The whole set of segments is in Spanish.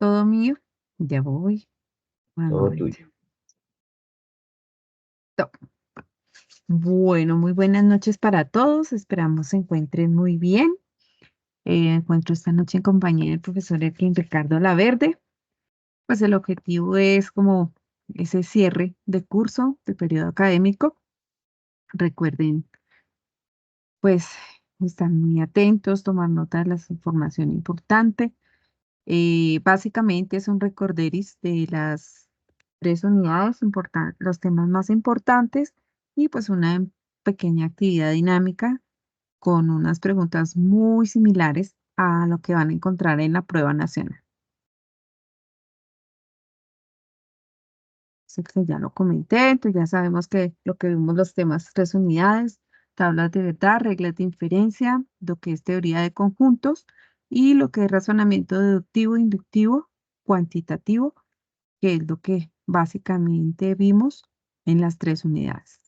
Todo mío. Ya voy. Al Todo momento. tuyo. Top. Bueno, muy buenas noches para todos. Esperamos se encuentren muy bien. Encuentro esta noche en compañía del profesor Edwin Ricardo Laverde. Pues el objetivo es como ese cierre de curso, de periodo académico. Recuerden, pues, estar muy atentos, tomar nota de la información importante. Básicamente es un recorderis de las tres unidades, los temas más importantes y pues una pequeña actividad dinámica con unas preguntas muy similares a lo que van a encontrar en la prueba nacional. Sé que ya lo comenté, entonces ya sabemos que lo que vimos los temas tres unidades, tablas de verdad, reglas de inferencia, lo que es teoría de conjuntos y lo que es razonamiento deductivo, inductivo, cuantitativo, que es lo que básicamente vimos en las tres unidades.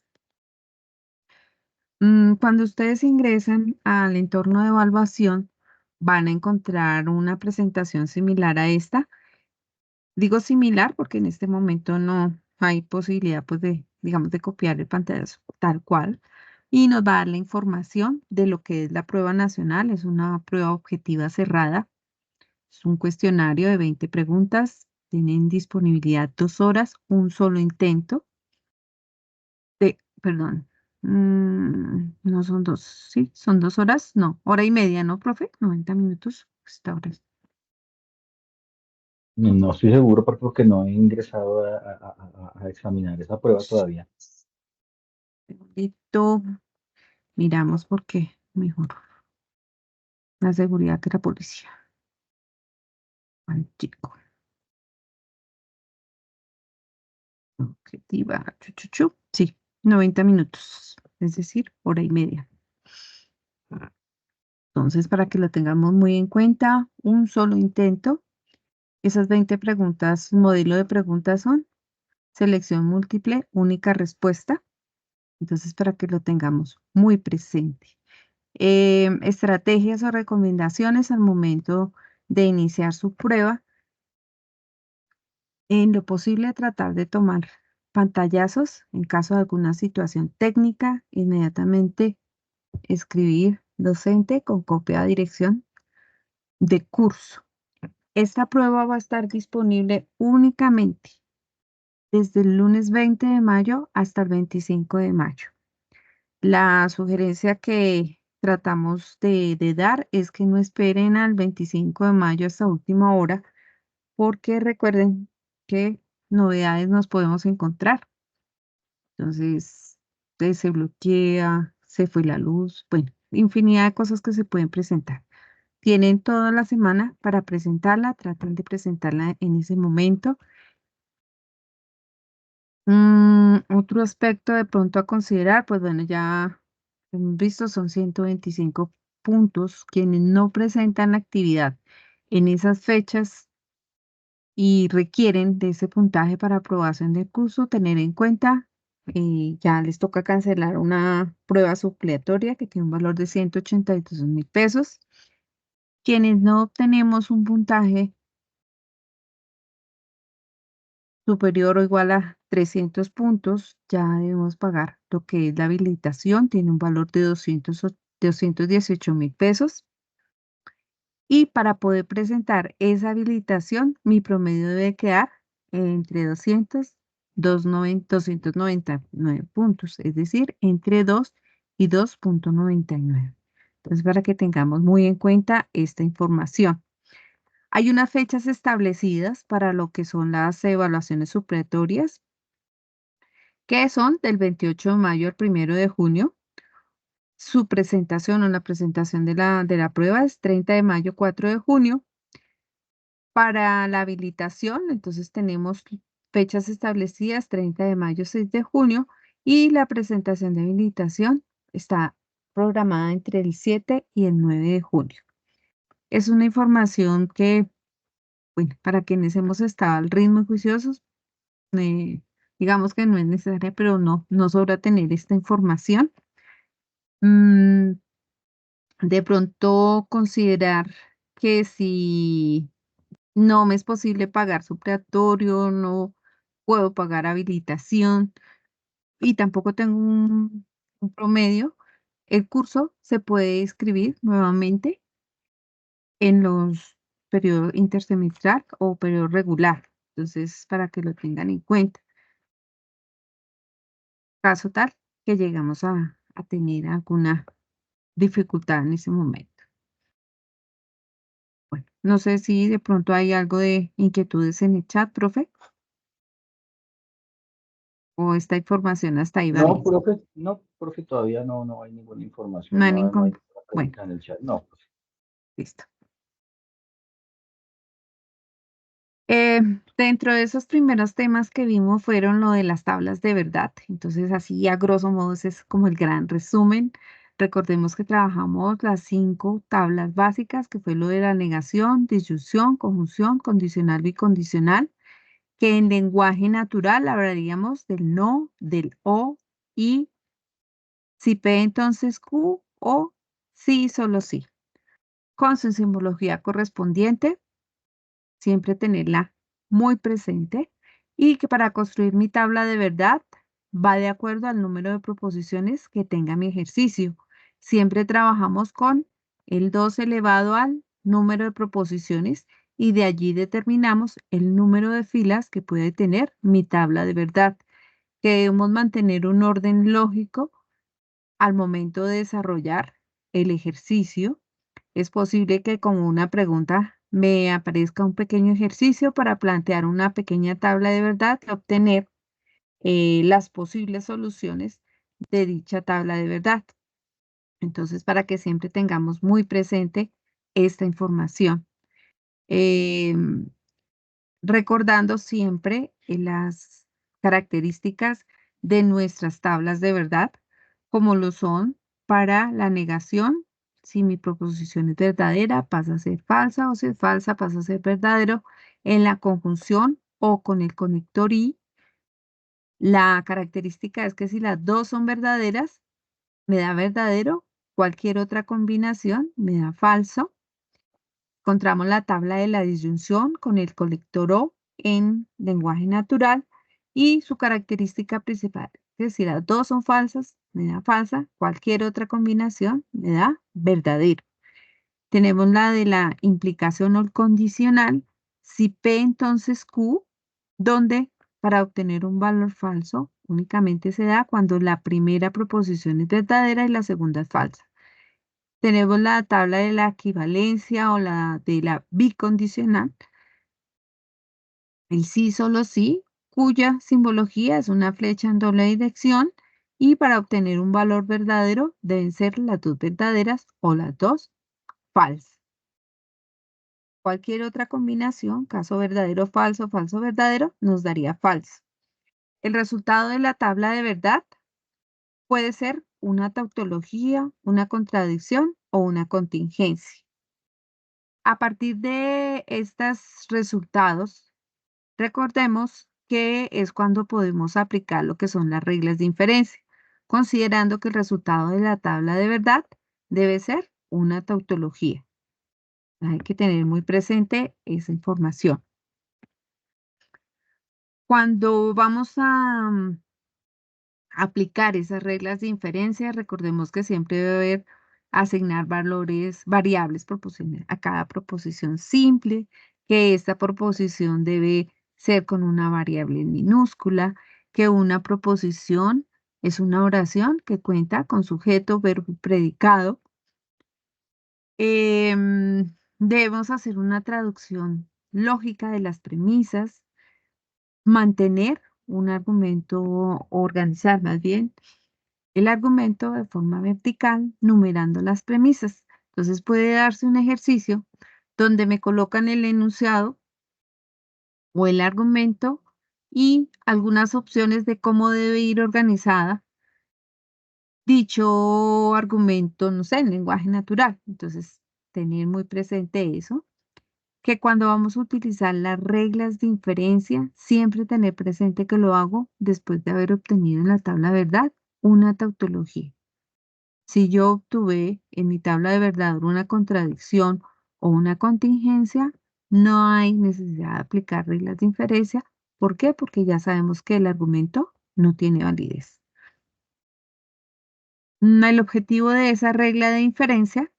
Cuando ustedes ingresan al entorno de evaluación, van a encontrar una presentación similar a esta. Digo similar porque en este momento no hay posibilidad, pues, de, digamos, de copiar el pantallazo tal cual. Y nos va a dar la información de lo que es la prueba nacional. Es una prueba objetiva cerrada. Es un cuestionario de 20 preguntas. Tienen disponibilidad 2 horas, un solo intento. Perdón, no son dos, sí, son 2 horas, no, hora y media, ¿no, profe? 90 minutos, hasta ahora. No estoy seguro porque no he ingresado a examinar esa prueba todavía. Segundito, miramos por qué, mejor, la seguridad que la policía. Ay, chico, objetiva, sí, 90 minutos, es decir, hora y media. Entonces, para que lo tengamos muy en cuenta, un solo intento. Esas 20 preguntas, modelo de preguntas son selección múltiple, única respuesta. Entonces, para que lo tengamos muy presente. Estrategias o recomendaciones al momento de iniciar su prueba. En lo posible, tratar de tomar pantallazos en caso de alguna situación técnica. Inmediatamente escribir docente con copia de dirección de curso. Esta prueba va a estar disponible únicamente desde el lunes 20 de mayo hasta el 25 de mayo. La sugerencia que tratamos de dar es que no esperen al 25 de mayo hasta última hora, porque recuerden que novedades nos podemos encontrar. Entonces, se bloquea, se fue la luz, bueno, infinidad de cosas que se pueden presentar. Tienen toda la semana para presentarla, traten de presentarla en ese momento. Otro aspecto de pronto a considerar, pues bueno, ya hemos visto, son 125 puntos quienes no presentan la actividad en esas fechas y requieren de ese puntaje para aprobación del curso, tener en cuenta, ya les toca cancelar una prueba supletoria que tiene un valor de 182.000 pesos. Quienes no obtenemos un puntaje superior o igual a 300 puntos, ya debemos pagar lo que es la habilitación, tiene un valor de 218.000 pesos. Y para poder presentar esa habilitación, mi promedio debe quedar entre 299 puntos, es decir, entre 2 y 2,99. Entonces, para que tengamos muy en cuenta esta información. Hay unas fechas establecidas para lo que son las evaluaciones supletorias, que son del 28 de mayo al 1 de junio. Su presentación o la presentación de la prueba es 30 de mayo, 4 de junio. Para la habilitación, entonces tenemos fechas establecidas, 30 de mayo, 6 de junio, y la presentación de habilitación está programada entre el 7 y el 9 de junio. Es una información que, bueno, para quienes hemos estado al ritmo y juiciosos, eh, digamos que no es necesaria, pero no sobra tener esta información. Mm, de pronto considerar que si no me es posible pagar supletorio, no puedo pagar habilitación y tampoco tengo un promedio, el curso se puede inscribir nuevamente en los periodos intersemestral o periodo regular. Entonces, para que lo tengan en cuenta. Caso tal que llegamos a tener alguna dificultad en ese momento. Bueno, no sé si de pronto hay algo de inquietudes en el chat, profe, o esta información hasta ahí va bien. No, profe, todavía no hay ninguna No información, hay no hay ningún. ninguna Bueno, pregunta en el chat. No, profe. listo. Dentro de esos primeros temas que vimos fueron lo de las tablas de verdad. Entonces, así a grosso modo, ese es como el gran resumen. Recordemos que trabajamos las 5 tablas básicas, que fue lo de la negación, disyunción, conjunción, condicional, bicondicional, que en lenguaje natural hablaríamos del no, del o, y si P, entonces Q, o sí, solo sí. Con su simbología correspondiente, siempre tenerla muy presente y que para construir mi tabla de verdad va de acuerdo al número de proposiciones que tenga mi ejercicio. Siempre trabajamos con el 2 elevado al número de proposiciones y de allí determinamos el número de filas que puede tener mi tabla de verdad, que debemos mantener un orden lógico al momento de desarrollar el ejercicio. Es posible que como una pregunta me aparezca un pequeño ejercicio para plantear una pequeña tabla de verdad y obtener las posibles soluciones de dicha tabla de verdad. Entonces, para que siempre tengamos muy presente esta información. Em, Recordando siempre las características de nuestras tablas de verdad, como lo son para la negación. Si mi proposición es verdadera, pasa a ser falsa, o si es falsa, pasa a ser verdadero. En la conjunción o con el conector y, la característica es que si las dos son verdaderas, me da verdadero. Cualquier otra combinación me da falso. Encontramos la tabla de la disyunción con el colector O en lenguaje natural y su característica principal, es decir, las dos son falsas, me da falsa, cualquier otra combinación me da verdadero. Tenemos la de la implicación o el condicional, si P entonces Q, donde para obtener un valor falso únicamente se da cuando la primera proposición es verdadera y la segunda es falsa. Tenemos la tabla de la equivalencia o la de la bicondicional, el sí, solo sí, cuya simbología es una flecha en doble dirección y para obtener un valor verdadero deben ser las dos verdaderas o las dos falsas. Cualquier otra combinación, caso verdadero, falso, falso, verdadero, nos daría falso. El resultado de la tabla de verdad puede ser una tautología, una contradicción o una contingencia. A partir de estos resultados, recordemos que es cuando podemos aplicar lo que son las reglas de inferencia, considerando que el resultado de la tabla de verdad debe ser una tautología. Hay que tener muy presente esa información. Cuando vamos a aplicar esas reglas de inferencia, recordemos que siempre debe haber asignar valores, variables proporcionales a cada proposición simple, que esta proposición debe ser con una variable minúscula, que una proposición es una oración que cuenta con sujeto, verbo y predicado. Debemos hacer una traducción lógica de las premisas, mantener un argumento, organizar más bien el argumento de forma vertical, numerando las premisas. Entonces puede darse un ejercicio donde me colocan el enunciado o el argumento y algunas opciones de cómo debe ir organizada dicho argumento, no sé, en lenguaje natural. Entonces, tener muy presente eso, que cuando vamos a utilizar las reglas de inferencia, siempre tener presente que lo hago después de haber obtenido en la tabla verdad una tautología. Si yo obtuve en mi tabla de verdad una contradicción o una contingencia, no hay necesidad de aplicar reglas de inferencia. ¿Por qué? Porque ya sabemos que el argumento no tiene validez. El objetivo de esa regla de inferencia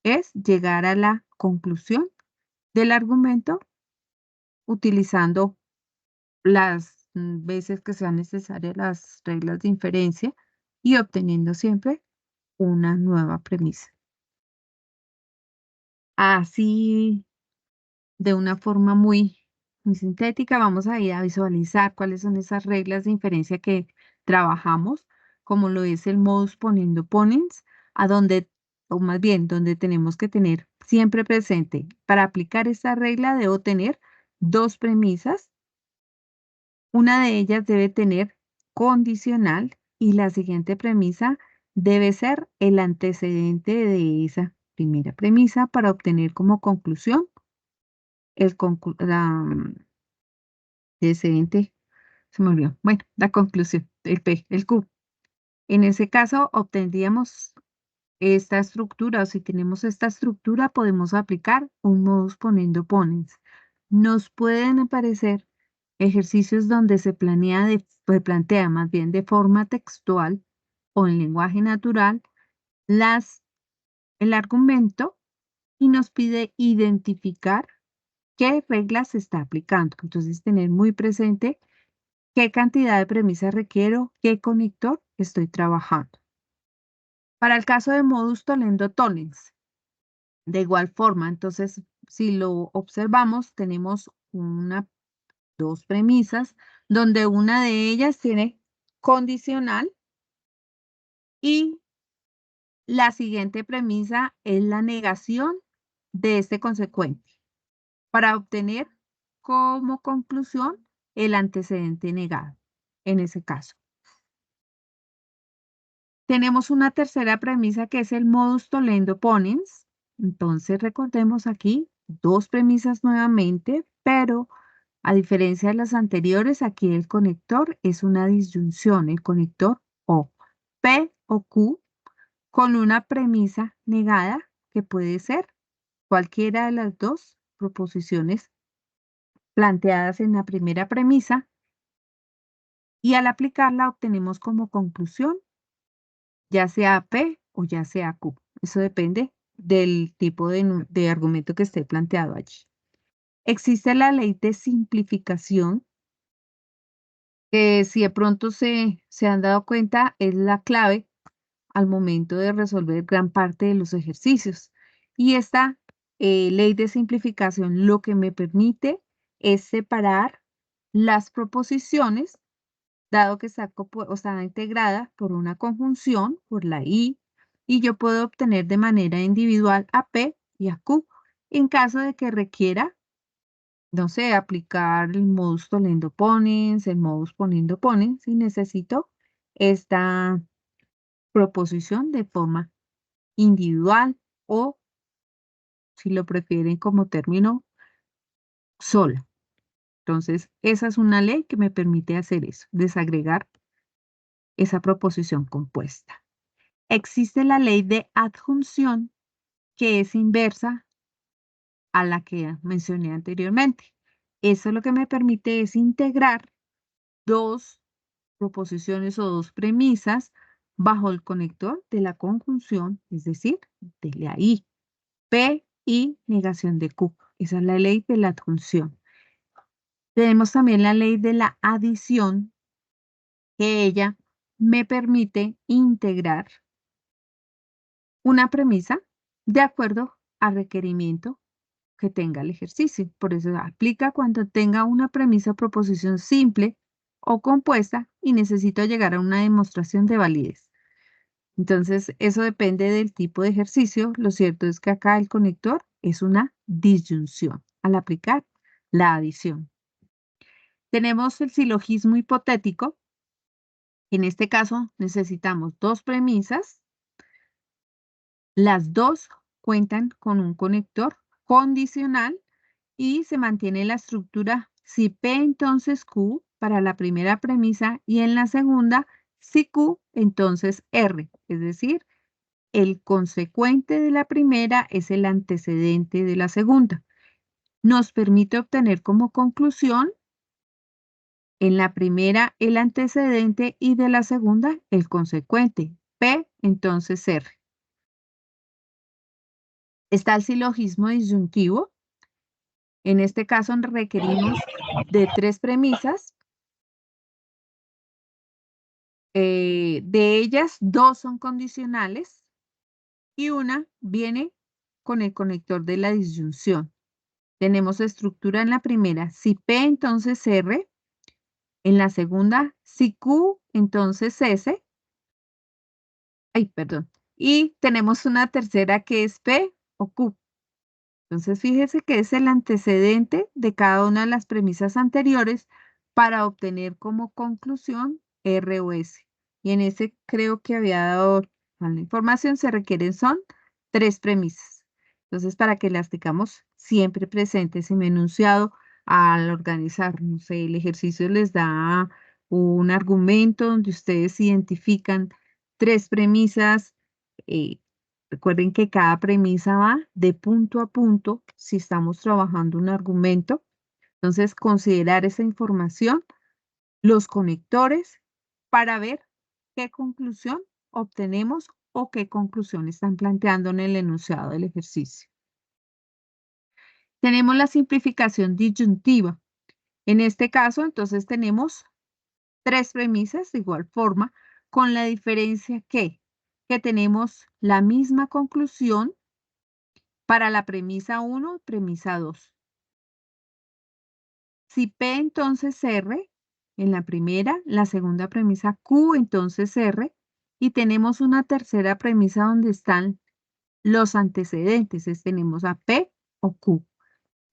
es llegar a la conclusión del argumento utilizando las veces que sean necesarias las reglas de inferencia y obteniendo siempre una nueva premisa. Así, de una forma muy sintética, vamos a ir a visualizar cuáles son esas reglas de inferencia que trabajamos, como lo es el modus ponendo ponens, a donde, o más bien, donde tenemos que tener siempre presente, para aplicar esta regla debo tener dos premisas. Una de ellas debe tener condicional y la siguiente premisa debe ser el antecedente de esa primera premisa para obtener como conclusión la antecedente, se me olvidó. Bueno, la conclusión, el Q. En ese caso obtendríamos esta estructura, o si tenemos esta estructura, podemos aplicar un modus ponendo ponens. Nos pueden aparecer ejercicios donde se plantea más bien de forma textual o en lenguaje natural el argumento y nos pide identificar qué reglas se está aplicando. Entonces, tener muy presente qué cantidad de premisas requiero, qué conector estoy trabajando. Para el caso de modus tollendo tollens, de igual forma, entonces, si lo observamos, tenemos dos premisas, donde una de ellas tiene condicional y la siguiente premisa es la negación de este consecuente para obtener como conclusión el antecedente negado, en ese caso. Tenemos una tercera premisa que es el modus tollendo ponens. Entonces recordemos aquí dos premisas nuevamente, pero a diferencia de las anteriores, aquí el conector es una disyunción, el conector o P o Q con una premisa negada que puede ser cualquiera de las dos proposiciones planteadas en la primera premisa y al aplicarla obtenemos como conclusión ya sea P o ya sea Q. Eso depende del tipo de argumento que esté planteado allí. Existe la ley de simplificación, que si de pronto se han dado cuenta, es la clave al momento de resolver gran parte de los ejercicios. Y esta ley de simplificación lo que me permite es separar las proposiciones, dado que está integrada por una conjunción, por la y yo puedo obtener de manera individual a P y a Q en caso de que requiera, no sé, aplicar el modus tollendo ponens, el modus poniendo ponens, y necesito esta proposición de forma individual o, si lo prefieren como término, sola. Entonces, esa es una ley que me permite hacer eso, desagregar esa proposición compuesta. Existe la ley de adjunción que es inversa a la que mencioné anteriormente. Eso lo que me permite es integrar dos proposiciones o dos premisas bajo el conector de la conjunción, es decir, de la I. P y negación de Q. Esa es la ley de la adjunción. Tenemos también la ley de la adición, que ella me permite integrar una premisa de acuerdo al requerimiento que tenga el ejercicio. Por eso aplica cuando tenga una premisa o proposición simple o compuesta y necesito llegar a una demostración de validez. Entonces, eso depende del tipo de ejercicio. Lo cierto es que acá el conector es una disyunción al aplicar la adición. Tenemos el silogismo hipotético. En este caso, necesitamos dos premisas. Las dos cuentan con un conector condicional y se mantiene la estructura si P entonces Q para la primera premisa y en la segunda si Q entonces R, es decir, el consecuente de la primera es el antecedente de la segunda. nos permite obtener como conclusión en la primera el antecedente y de la segunda el consecuente. P, entonces R. Está el silogismo disyuntivo. En este caso requerimos de 3 premisas. De ellas, 2 son condicionales y una viene con el conector de la disyunción. Tenemos estructura en la primera, si P, entonces R. En la segunda, si Q, entonces S. Ay, perdón. Y tenemos una tercera que es P o Q. Entonces, fíjese que es el antecedente de cada una de las premisas anteriores para obtener como conclusión R o S. Y en ese creo que había dado mal la información, se requieren son 3 premisas. Entonces, para que las tengamos siempre presentes en mi enunciado, al organizar, no sé, el ejercicio les da un argumento donde ustedes identifican 3 premisas. Recuerden que cada premisa va de punto a punto si estamos trabajando un argumento. Entonces, considerar esa información, los conectores, para ver qué conclusión obtenemos o qué conclusión están planteando en el enunciado del ejercicio. Tenemos la simplificación disyuntiva. En este caso, entonces, tenemos 3 premisas de igual forma, con la diferencia que tenemos la misma conclusión para la premisa 1 y premisa 2. Si P, entonces R, en la primera, la segunda premisa Q, entonces R, y tenemos una tercera premisa donde están los antecedentes, tenemos a P o Q.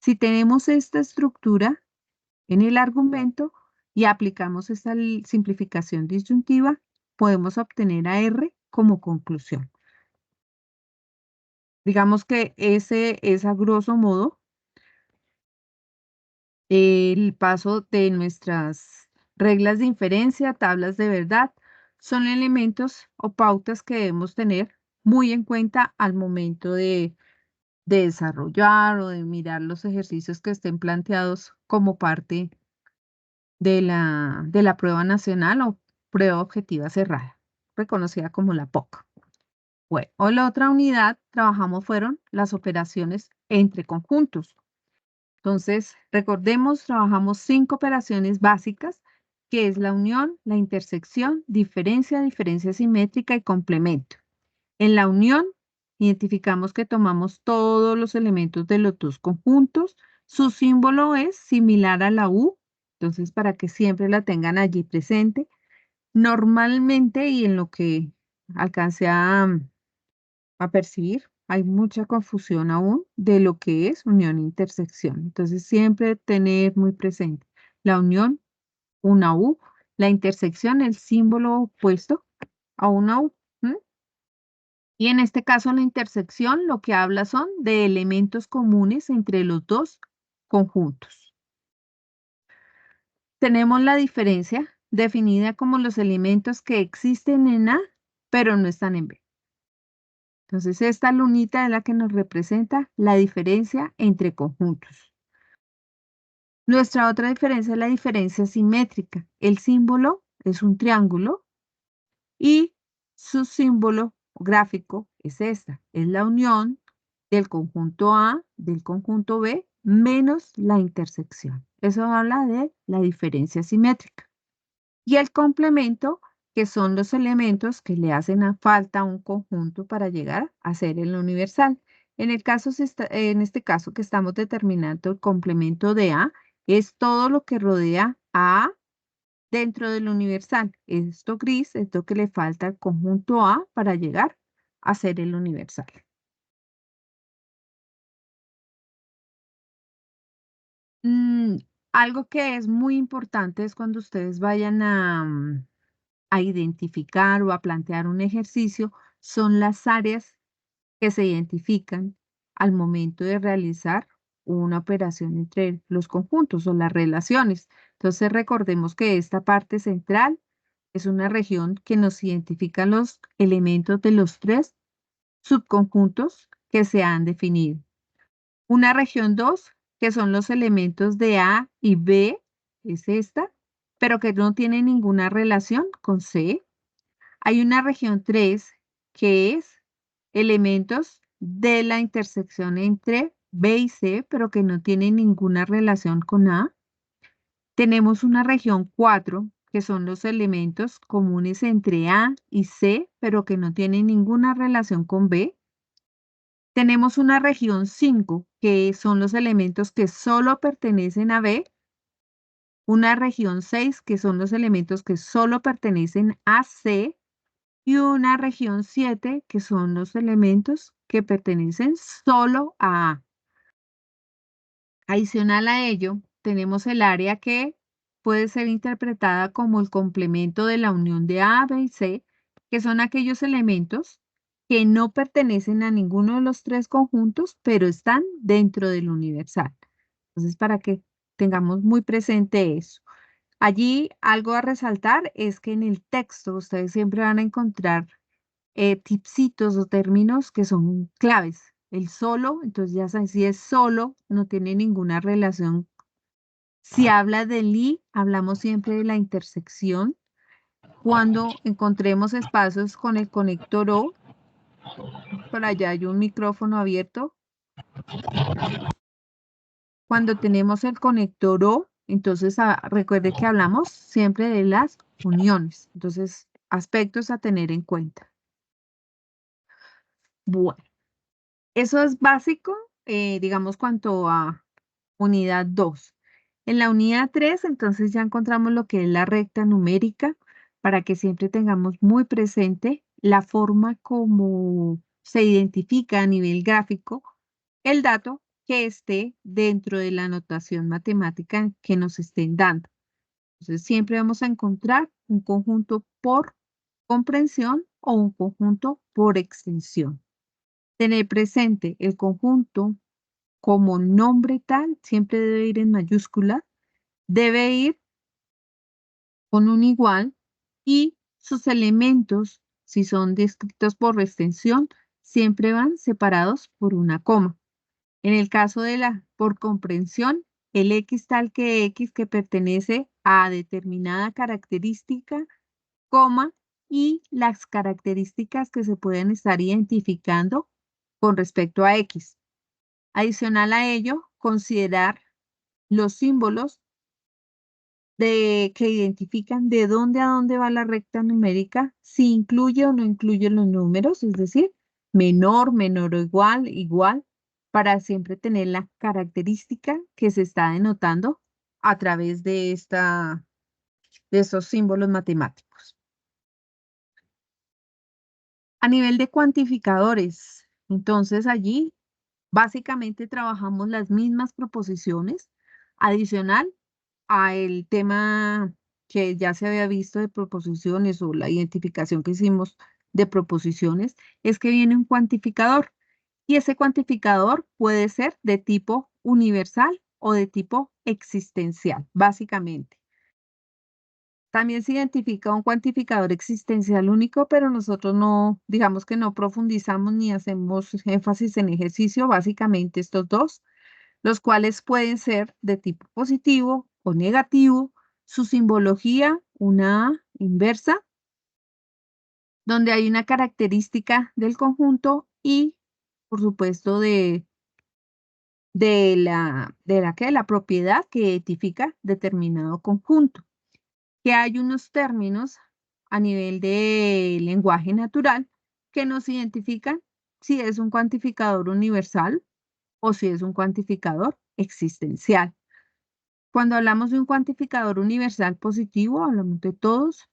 Si tenemos esta estructura en el argumento y aplicamos esta simplificación disyuntiva, podemos obtener a R como conclusión. Digamos que ese es a grosso modo el paso de nuestras reglas de inferencia, tablas de verdad, son elementos o pautas que debemos tener muy en cuenta al momento de desarrollar o de mirar los ejercicios que estén planteados como parte de la prueba nacional o prueba objetiva cerrada, reconocida como la POC. Bueno, o la otra unidad trabajamos fueron las operaciones entre conjuntos. Entonces, recordemos, trabajamos 5 operaciones básicas, que es la unión, la intersección, diferencia, diferencia simétrica y complemento. En la unión, identificamos que tomamos todos los elementos de los dos conjuntos. Su símbolo es similar a la U, entonces para que siempre la tengan allí presente. Normalmente, y en lo que alcancé a percibir, hay mucha confusión aún de lo que es unión e intersección. Entonces, siempre tener muy presente la unión, una U, la intersección, el símbolo opuesto a una U. Y en este caso, la intersección lo que habla son de elementos comunes entre los dos conjuntos. Tenemos la diferencia definida como los elementos que existen en A, pero no están en B. Entonces, esta lunita es la que nos representa la diferencia entre conjuntos. Nuestra otra diferencia es la diferencia simétrica. El símbolo es un triángulo y su símbolo gráfico es esta. Es la unión del conjunto A del conjunto B menos la intersección. Eso habla de la diferencia simétrica. Y el complemento, que son los elementos que le hacen a falta a un conjunto para llegar a ser el universal. En este caso que estamos determinando el complemento de A, es todo lo que rodea a A dentro del universal. Esto gris es lo que le falta al conjunto A para llegar a ser el universal. Mm, Algo que es muy importante es cuando ustedes vayan a identificar o a plantear un ejercicio, son las áreas que se identifican al momento de realizar una operación entre los conjuntos o las relaciones. Entonces recordemos que esta parte central es una región que nos identifica los elementos de los 3 subconjuntos que se han definido. Una región 2 que son los elementos de A y B, es esta, pero que no tiene ninguna relación con C. Hay una región 3, que es elementos de la intersección entre B y C, pero que no tiene ninguna relación con A. Tenemos una región 4, que son los elementos comunes entre A y C, pero que no tienen ninguna relación con B. Tenemos una región 5, que son los elementos que solo pertenecen a B. Una región 6, que son los elementos que solo pertenecen a C. Y una región 7, que son los elementos que pertenecen solo a A. Adicional a ello, tenemos el área que puede ser interpretada como el complemento de la unión de A, B y C, que son aquellos elementos que no pertenecen a ninguno de los tres conjuntos, pero están dentro del universal. Entonces, para que tengamos muy presente eso. Allí algo a resaltar es que en el texto ustedes siempre van a encontrar tipsitos o términos que son claves. El solo, entonces ya saben, si es solo, no tiene ninguna relación. Si habla del y, hablamos siempre de la intersección. Cuando encontremos espacios con el conector O, por allá hay un micrófono abierto. Cuando tenemos el conector O, entonces recuerde que hablamos siempre de las uniones. Entonces, aspectos a tener en cuenta. Bueno, eso es básico, digamos, cuanto a unidad 2. En la unidad 3, entonces ya encontramos lo que es la recta numérica, para que siempre tengamos muy presente la forma como se identifica a nivel gráfico el dato que esté dentro de la notación matemática que nos estén dando. Entonces siempre vamos a encontrar un conjunto por comprensión o un conjunto por extensión. Tener presente el conjunto como nombre tal, siempre debe ir en mayúscula, debe ir con un igual y sus elementos, si son descritos por extensión, siempre van separados por una coma. En el caso de la por comprensión, el X tal que X que pertenece a determinada característica, coma, y las características que se pueden estar identificando con respecto a X. Adicional a ello, considerar los símbolos que identifican de dónde a dónde va la recta numérica, si incluye o no incluye los números, es decir, menor, menor o igual, igual, para siempre tener la característica que se está denotando a través de estos símbolos matemáticos. A nivel de cuantificadores, entonces allí básicamente trabajamos las mismas proposiciones, adicional a el tema que ya se había visto de proposiciones o la identificación que hicimos de proposiciones, es que viene un cuantificador y ese cuantificador puede ser de tipo universal o de tipo existencial, básicamente. También se identifica un cuantificador existencial único, pero nosotros no, digamos que no profundizamos ni hacemos énfasis en ejercicio, básicamente estos dos, los cuales pueden ser de tipo positivo o negativo, su simbología, una A inversa, donde hay una característica del conjunto y, por supuesto, de la propiedad que identifica determinado conjunto. Que hay unos términos a nivel de lenguaje natural que nos identifican si es un cuantificador universal o si es un cuantificador existencial. Cuando hablamos de un cuantificador universal positivo, hablamos de todos.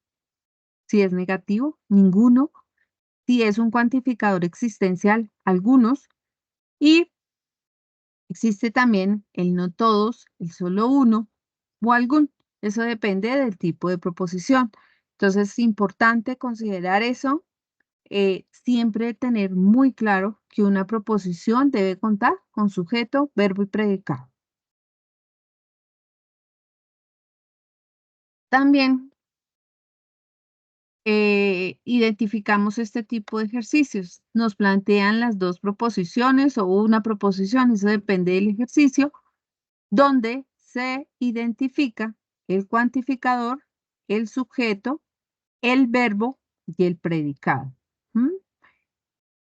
Si es negativo, ninguno. Si es un cuantificador existencial, algunos. Y existe también el no todos, el solo uno o algún. Eso depende del tipo de proposición. Entonces es importante considerar eso. Siempre tener muy claro que una proposición debe contar con sujeto, verbo y predicado. También identificamos este tipo de ejercicios. Nos plantean las dos proposiciones o una proposición, eso depende del ejercicio, donde se identifica el cuantificador, el sujeto, el verbo y el predicado. ¿Mm?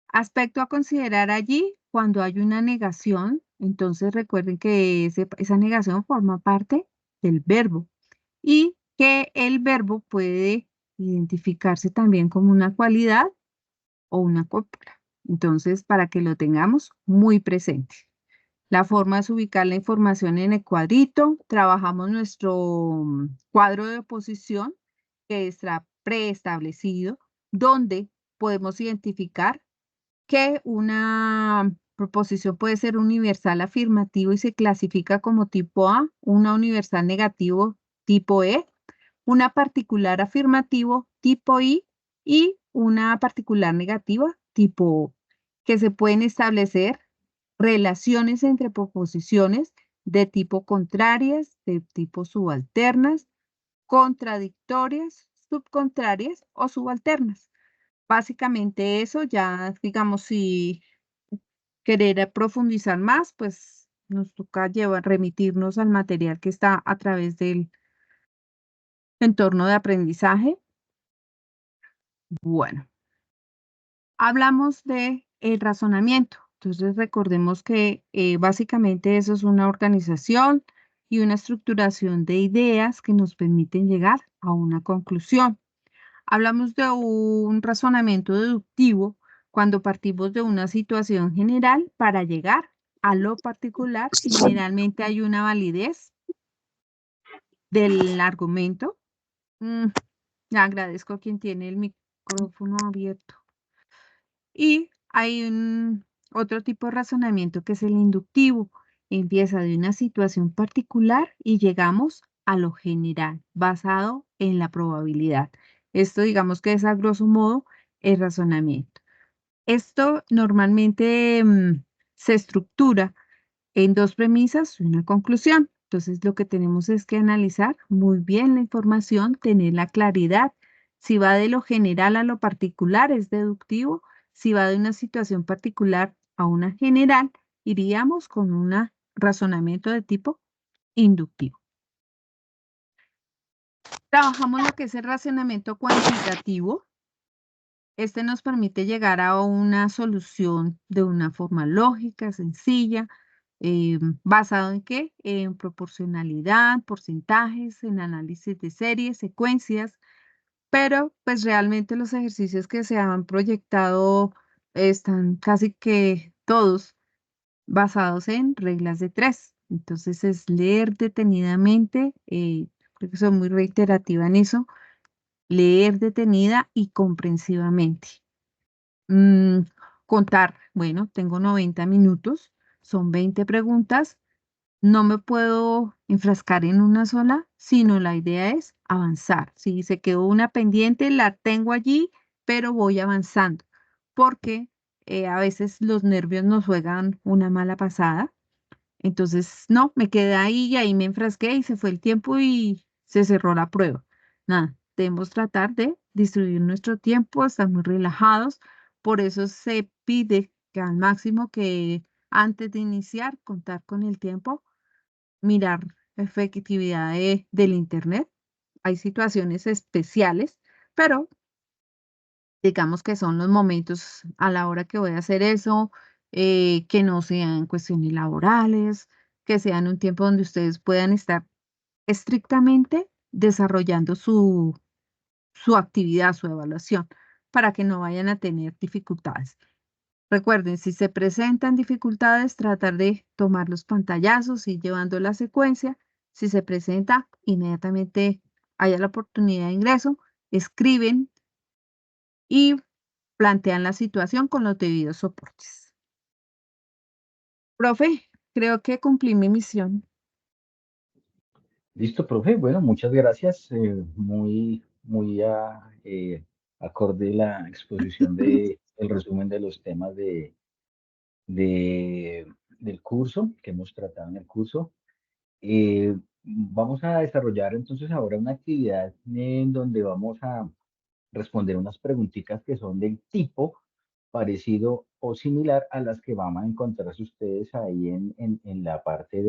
Aspecto a considerar allí cuando hay una negación, entonces recuerden que esa negación forma parte del verbo y que el verbo puede identificarse también como una cualidad o una cópula. Entonces, para que lo tengamos muy presente. La forma es ubicar la información en el cuadrito. Trabajamos nuestro cuadro de oposición que está preestablecido, donde podemos identificar que una proposición puede ser universal afirmativo y se clasifica como tipo A, una universal negativo tipo E, una particular afirmativo tipo I y una particular negativa tipo O, que se pueden establecer relaciones entre proposiciones de tipo contrarias, de tipo subalternas, contradictorias, subcontrarias o subalternas. Básicamente eso, ya digamos, si querer profundizar más, pues nos toca remitirnos al material que está a través del entorno de aprendizaje. Bueno, hablamos de el razonamiento. Entonces recordemos que básicamente eso es una organización y una estructuración de ideas que nos permiten llegar a una conclusión. Hablamos de un razonamiento deductivo cuando partimos de una situación general para llegar a lo particular y generalmente hay una validez del argumento. Mm, agradezco a quien tiene el micrófono abierto. Y hay otro tipo de razonamiento que es el inductivo. Empieza de una situación particular y llegamos a lo general, basado en la probabilidad. Esto digamos que es a grosso modo el razonamiento. Esto normalmente se estructura en dos premisas y una conclusión. Entonces, lo que tenemos es que analizar muy bien la información, tener la claridad. Si va de lo general a lo particular, es deductivo. Si va de una situación particular a una general, iríamos con un razonamiento de tipo inductivo. Trabajamos lo que es el razonamiento cuantitativo. Este nos permite llegar a una solución de una forma lógica, sencilla, ¿basado en qué? En proporcionalidad, porcentajes, en análisis de series, secuencias, pero pues realmente los ejercicios que se han proyectado están casi que todos basados en reglas de tres. Entonces es leer detenidamente, creo que soy muy reiterativa en eso, leer detenida y comprensivamente. Mm, contar, bueno, tengo 90 minutos, son 20 preguntas, no me puedo enfrascar en una sola, sino la idea es avanzar. Si se quedó una pendiente, la tengo allí, pero voy avanzando, porque a veces los nervios nos juegan una mala pasada. Entonces, no, me quedé ahí y ahí me enfrasqué y se fue el tiempo y se cerró la prueba. Nada, debemos tratar de distribuir nuestro tiempo, estar muy relajados. Por eso se pide que al máximo que antes de iniciar, contar con el tiempo, mirar la efectividad del Internet. Hay situaciones especiales, pero digamos que son los momentos a la hora que voy a hacer eso, que no sean cuestiones laborales, que sean un tiempo donde ustedes puedan estar estrictamente desarrollando su actividad, su evaluación, para que no vayan a tener dificultades. Recuerden, si se presentan dificultades, tratar de tomar los pantallazos y llevando la secuencia. Si se presenta, inmediatamente haya la oportunidad de ingreso, escriben y plantean la situación con los debidos soportes. Profe, creo que cumplí mi misión. Listo, profe. Bueno, muchas gracias. Acorde la exposición de el resumen de los temas de- del curso que hemos tratado en el curso. Vamos a desarrollar entonces ahora una actividad en donde vamos a responder unas preguntitas que son del tipo parecido o similar a las que van a encontrar ustedes ahí en la parte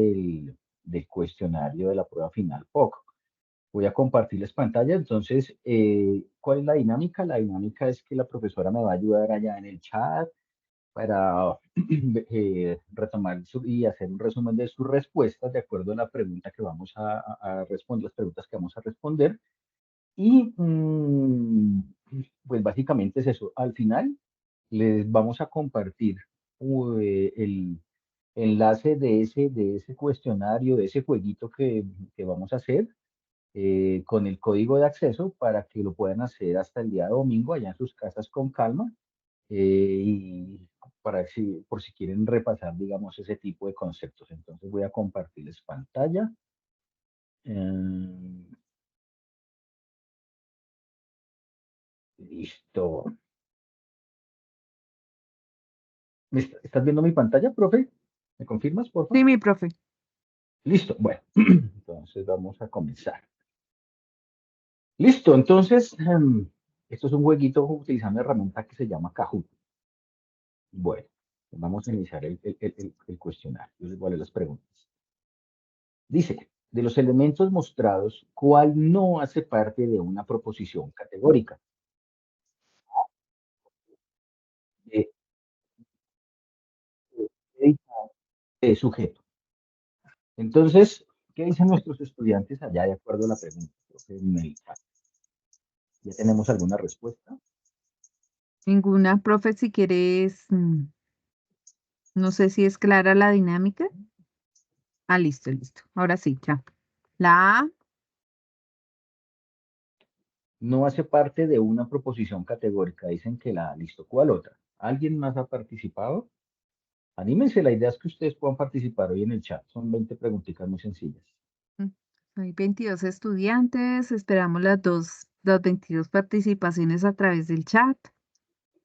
cuestionario de la prueba final POC. Voy a compartirles pantalla. Entonces, ¿cuál es la dinámica? La dinámica es que la profesora me va a ayudar allá en el chat para retomar y hacer un resumen de sus respuestas de acuerdo a la pregunta que vamos a responder, las preguntas que vamos a responder. Y pues básicamente es eso. Al final les vamos a compartir el enlace de ese cuestionario, de ese jueguito que vamos a hacer con el código de acceso para que lo puedan hacer hasta el día domingo allá en sus casas con calma y para por si quieren repasar, digamos, ese tipo de conceptos. Entonces voy a compartirles pantalla. Eh, listo. ¿Estás viendo mi pantalla, profe? ¿Me confirmas, por favor? Sí, mi profe. Listo. Bueno, entonces vamos a comenzar. Listo. Entonces, esto es un jueguito utilizando una herramienta que se llama Kahoot. Bueno, vamos a iniciar el cuestionario. Yo les voy a leer las preguntas. Dice, de los elementos mostrados, ¿cuál no hace parte de una proposición categórica? De, de- de sujeto. Entonces, ¿qué dicen nuestros estudiantes allá de acuerdo a la pregunta? Profe Melissa? ¿Ya tenemos alguna respuesta? Ninguna, profe, si quieres, no sé si es clara la dinámica. Ah, listo, listo. Ahora sí, ya. La A, No hace parte de una proposición categórica. Dicen que listo. ¿Cuál otra? ¿Alguien más ha participado? Anímense, la idea es que ustedes puedan participar hoy en el chat. Son 20 preguntitas muy sencillas. mm, hay 22 estudiantes, esperamos las 22 participaciones a través del chat.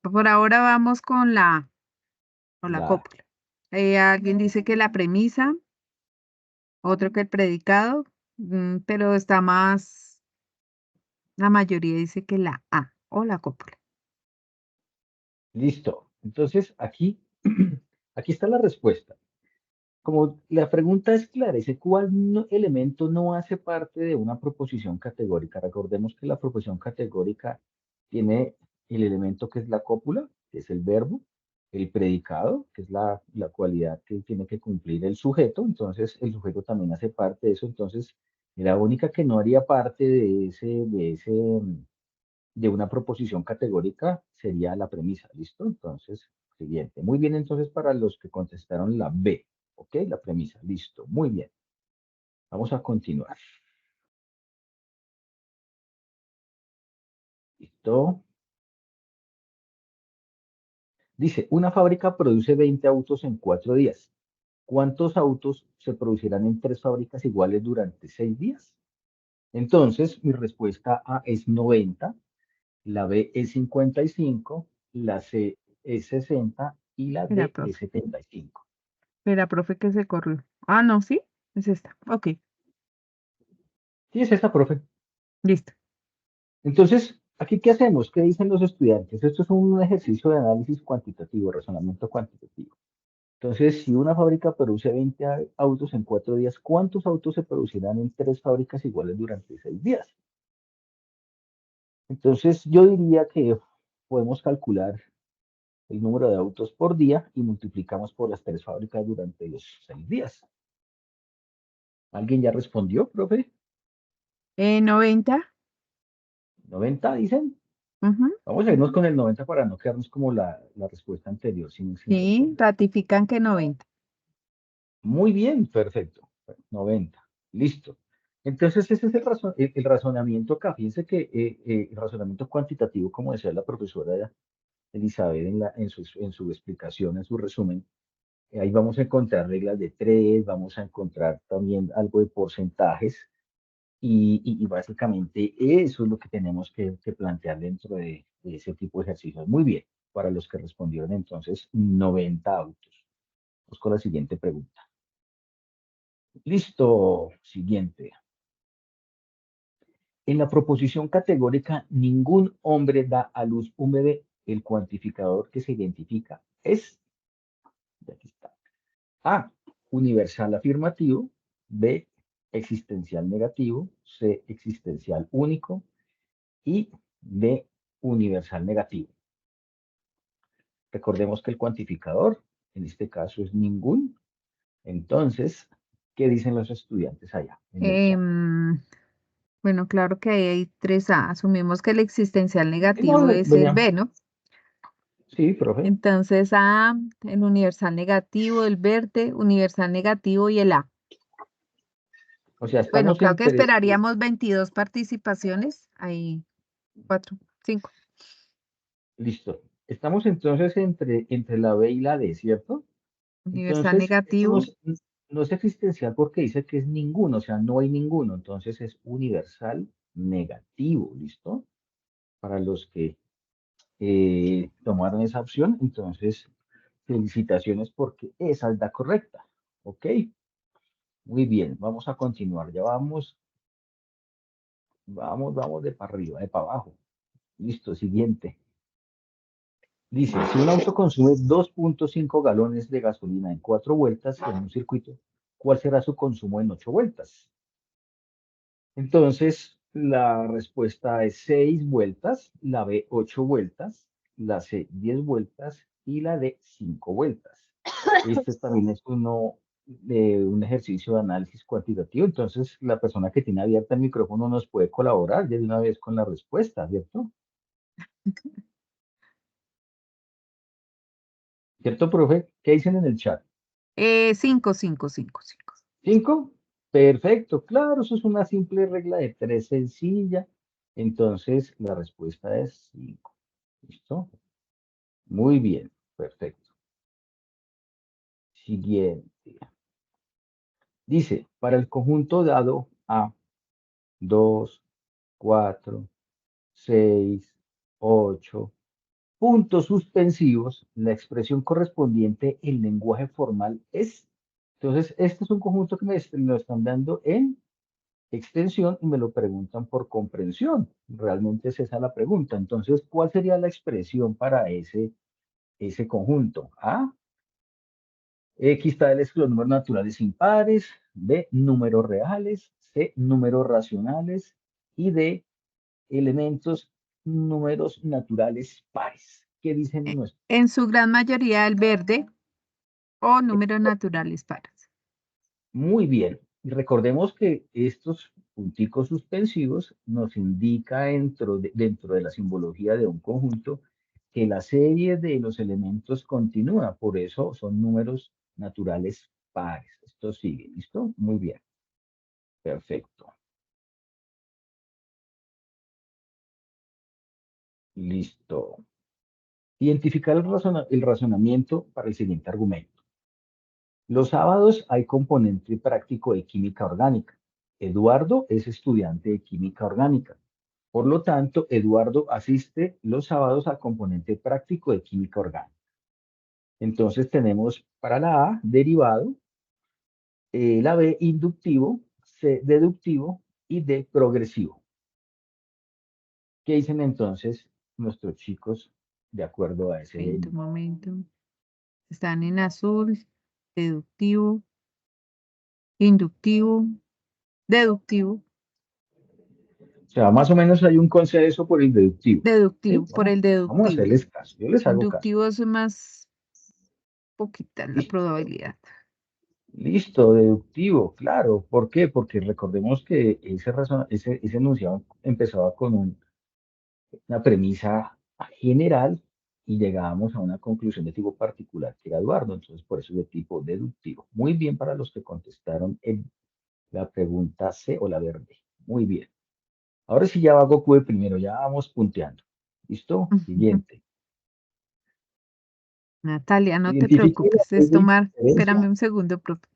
Por ahora vamos con la A, con la La, cópula. Alguien dice que la premisa, otro que el predicado, pero está más, la mayoría dice que la A o la cópula. listo. Entonces, aquí, aquí está la respuesta. Como la pregunta es clara, dice, ¿cuál elemento no hace parte de una proposición categórica? Recordemos que la proposición categórica tiene el elemento que es la cópula, que es el verbo, el predicado, que es la cualidad que tiene que cumplir el sujeto, entonces el sujeto también hace parte de eso, entonces la única que no haría parte de una proposición categórica sería la premisa, ¿listo? Entonces, siguiente. Muy bien, entonces para los que contestaron la B, ¿ok? La premisa, listo, muy bien. Vamos a continuar. ¿Listo? Dice, una fábrica produce 20 autos en 4 días. ¿Cuántos autos se producirán en 3 fábricas iguales durante 6 días? Entonces, mi respuesta A es 90, la B es 55, la C es 60 y la Mira, D es profe. 75. Mira, profe, que se corrió. Ah, no, sí, es esta. Ok, Sí, es esta, profe. listo. Entonces, ¿aquí qué hacemos? ¿Qué dicen los estudiantes? Esto es un ejercicio de análisis cuantitativo, razonamiento cuantitativo. Entonces, si una fábrica produce 20 autos en 4 días, ¿cuántos autos se producirán en 3 fábricas iguales durante 6 días? Entonces, yo diría que podemos calcular el número de autos por día y multiplicamos por las 3 fábricas durante los 6 días. ¿Alguien ya respondió, profe? 90. 90, dicen. Ujú. Vamos a irnos con el 90 para no quedarnos como la respuesta anterior sin Sí, responder. ratifican que 90. Muy bien, perfecto. 90. Listo. Entonces, ese es el razonamiento acá. Fíjense que el razonamiento cuantitativo, como decía la profesora Elizabeth en su explicación, en su resumen, ahí vamos a encontrar reglas de tres, vamos a encontrar también algo de porcentajes y básicamente eso es lo que tenemos que plantear dentro de ese tipo de ejercicios. Muy bien, para los que respondieron entonces 90 autos. Vamos con la siguiente pregunta. Listo, siguiente. En la proposición categórica, ningún hombre da a luz un bebé. El cuantificador que se identifica es, de aquí está, A, universal afirmativo, B, existencial negativo, C, existencial único y D, universal negativo. Recordemos que el cuantificador, en este caso, es ningún. Entonces, ¿qué dicen los estudiantes allá en el chat? Bueno, claro que ahí hay 3A. Asumimos que el existencial Sí, no, negativo es el B, ¿no? sí, profe. Entonces A, el universal negativo, el verde, universal negativo y el A. O sea, Bueno, estamos creo que entre, esperaríamos 22 participaciones. Ahí, 4, 5. listo. Estamos entonces entre la B y la D, ¿cierto? Universal Entonces, esto negativo. no es existencial porque dice que es ninguno, o sea, no hay ninguno. Entonces es universal negativo, ¿listo? Para los que tomaron esa opción, entonces, felicitaciones porque esa es la correcta. ¿Ok? Muy bien, vamos a continuar. Ya vamos de para arriba, de para abajo. Listo, siguiente. Dice, si un auto consume 2.5 galones de gasolina en 4 vueltas en un circuito, ¿cuál será su consumo en 8 vueltas? Entonces, la respuesta es 6 vueltas, la B 8 vueltas, la C 10 vueltas y la D 5 vueltas. Este también es un ejercicio de análisis cuantitativo. Entonces, la persona que tiene abierta el micrófono nos puede colaborar ya de una vez con la respuesta, ¿cierto? ¿Cierto, profe? ¿Qué dicen en el chat? 5, 5, 5, 5. ¿5? Perfecto, claro, eso es una simple regla de 3 sencilla. Entonces, la respuesta es 5. ¿Listo? Muy bien, perfecto. Siguiente. Dice, para el conjunto dado A, 2, 4, 6, 8, puntos suspensivos, la expresión correspondiente en lenguaje formal es. Entonces, este es un conjunto que me lo están dando en extensión y me lo preguntan por comprensión. Realmente es esa la pregunta. Entonces, ¿cuál sería la expresión para ese conjunto? A, X tales que los números naturales impares, B, números reales, C, números racionales y D, elementos números naturales pares. ¿Qué dicen nuestros? En su gran mayoría el verde o números naturales pares. Muy bien. Y recordemos que estos punticos suspensivos nos indica dentro de la simbología de un conjunto que la serie de los elementos continúa, por eso son números naturales pares. Esto sigue, ¿listo? Muy bien, perfecto. Listo. Identificar el razonamiento para el siguiente argumento. Los sábados hay componente práctico de química orgánica. Eduardo es estudiante de química orgánica. Por lo tanto, Eduardo asiste los sábados al componente práctico de química orgánica. Entonces tenemos para la A, derivado, la B, inductivo, C, deductivo y D, progresivo. ¿Qué dicen entonces nuestros chicos de acuerdo a ese? Un momento. Están en azul, deductivo, inductivo, deductivo, O sea, más o menos hay un consenso por el deductivo. ¿Sí? deductivo, por Vamos, el vamos a deductivo. hacerles caso. Yo les hago caso. Inductivo es más poquita la Listo. probabilidad. Listo, deductivo, claro. ¿Por qué? Porque recordemos que ese enunciado empezaba con una premisa general y llegábamos a una conclusión de tipo particular, que era Eduardo. Entonces, por eso es de tipo deductivo. Muy bien para los que contestaron en la pregunta C o la verde. Muy bien. Ahora sí ya va Goku de primero, ya vamos punteando. ¿Listo? Siguiente. Natalia, no te Identifique la preocupes, ley es de tomar, indiferencia. espérame un segundo, profe.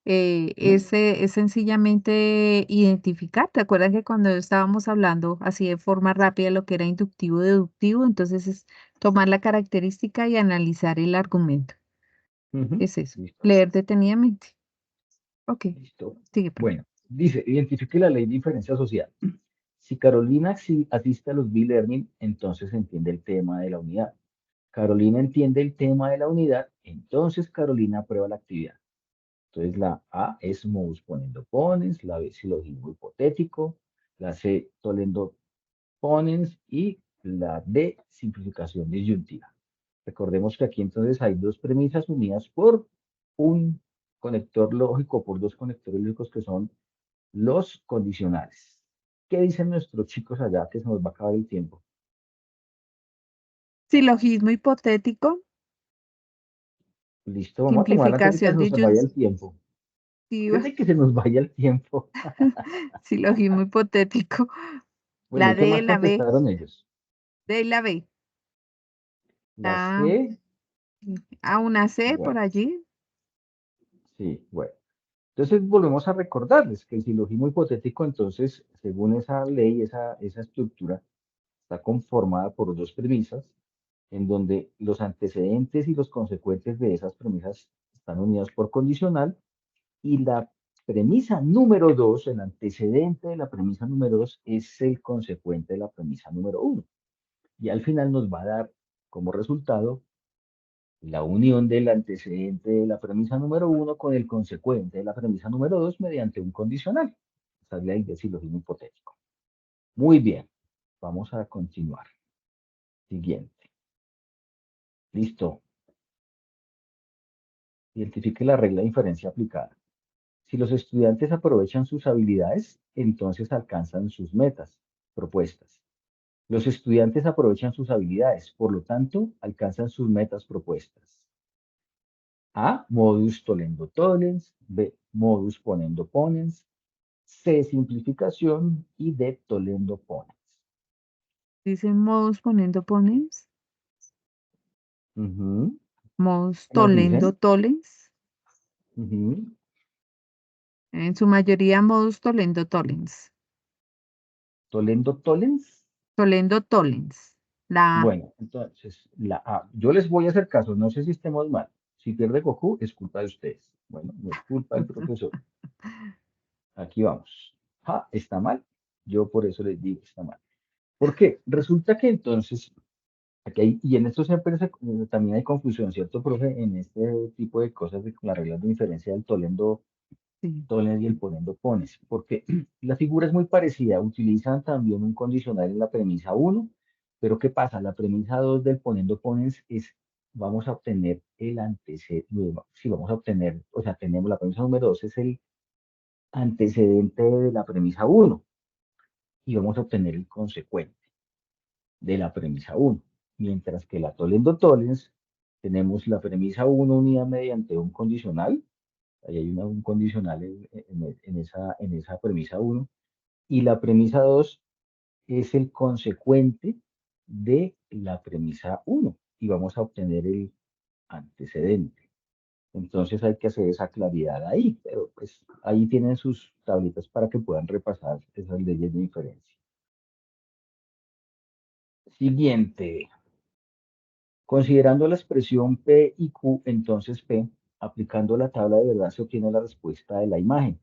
¿Mm? Ese es sencillamente identificar. ¿Te acuerdas que cuando estábamos hablando así de forma rápida lo que era inductivo, deductivo? Entonces es tomar la característica y analizar el argumento. Ujú. Es eso. Listo. Leer detenidamente. Ok, Listo. sigue, profe. Bueno, dice, identifique la ley de diferencia social. Si Carolina asiste a los B-Learning, entonces entiende el tema de la unidad. Carolina entiende el tema de la unidad, entonces Carolina aprueba la actividad. Entonces la A es modus ponendo ponens, la B silogismo hipotético, la C tolendo ponens y la D simplificación disyuntiva. Recordemos que aquí entonces hay dos premisas unidas por un conector lógico, por dos conectores lógicos que son los condicionales. ¿Qué dicen nuestros chicos allá que se nos va a acabar el tiempo? Silogismo hipotético, Listo, vamos a tomar antes de que se simplificación nos vaya el disyuntiva, tiempo. Antes de que se nos vaya el tiempo. silogismo hipotético, Bueno, la ¿y qué D, más la B, contestaron ellos? D y la B. La La C, A, una C por bueno, allí. sí, bueno. Entonces volvemos a recordarles que el silogismo hipotético, entonces, según esa ley, esa estructura, está conformada por dos premisas, en donde los antecedentes y los consecuentes de esas premisas están unidos por condicional, y la premisa número dos, el antecedente de la premisa número dos, es el consecuente de la premisa número uno. Y al final nos va a dar como resultado la unión del antecedente de la premisa número uno con el consecuente de la premisa número dos mediante un condicional. Esa es la ley del silogismo hipotético. Muy bien, vamos a continuar. Siguiente. Listo. Identifique la regla de inferencia aplicada. Si los estudiantes aprovechan sus habilidades, entonces alcanzan sus metas propuestas. Los estudiantes aprovechan sus habilidades, por lo tanto, alcanzan sus metas propuestas. A, modus tollendo tollens, B, modus ponendo ponens, C, simplificación y D, tollendo ponens. Dicen modus poniendo ponens, Ujú. modus ¿Qué más tollendo dicen? tollens. Ujú. En su mayoría modus tollendo tollens. Tollendo tollens. Tollendo tollens. La A. Bueno, entonces, la A. Yo les voy a hacer caso, no sé si estemos mal. Si pierde Goku, es culpa de ustedes. Bueno, no es culpa del profesor. Aquí vamos. Ah, está mal. Yo por eso les digo, está mal. ¿Por qué? Resulta que entonces, aquí hay, y en esto siempre también hay confusión, ¿cierto, profe? En este tipo de cosas de con las reglas de inferencia del tolendo, Sí. tolen y el ponendo pones, porque la figura es muy parecida, utilizan también un condicional en la premisa uno, pero ¿qué pasa? La premisa 2 del ponendo pones es, vamos a obtener el antecedente, si vamos a obtener, o sea, tenemos la premisa número 2 es el antecedente de la premisa uno y vamos a obtener el consecuente de la premisa uno, mientras que la tolendo tollens tenemos la premisa uno unida mediante un condicional, ahí hay un condicional en esa premisa uno, y la premisa 2 es el consecuente de la premisa uno y vamos a obtener el antecedente. Entonces hay que hacer esa claridad ahí, pero pues ahí tienen sus tablitas para que puedan repasar esas leyes de inferencia. Siguiente. Considerando la expresión P y Q, entonces P, aplicando la tabla de verdad se obtiene la respuesta de la imagen.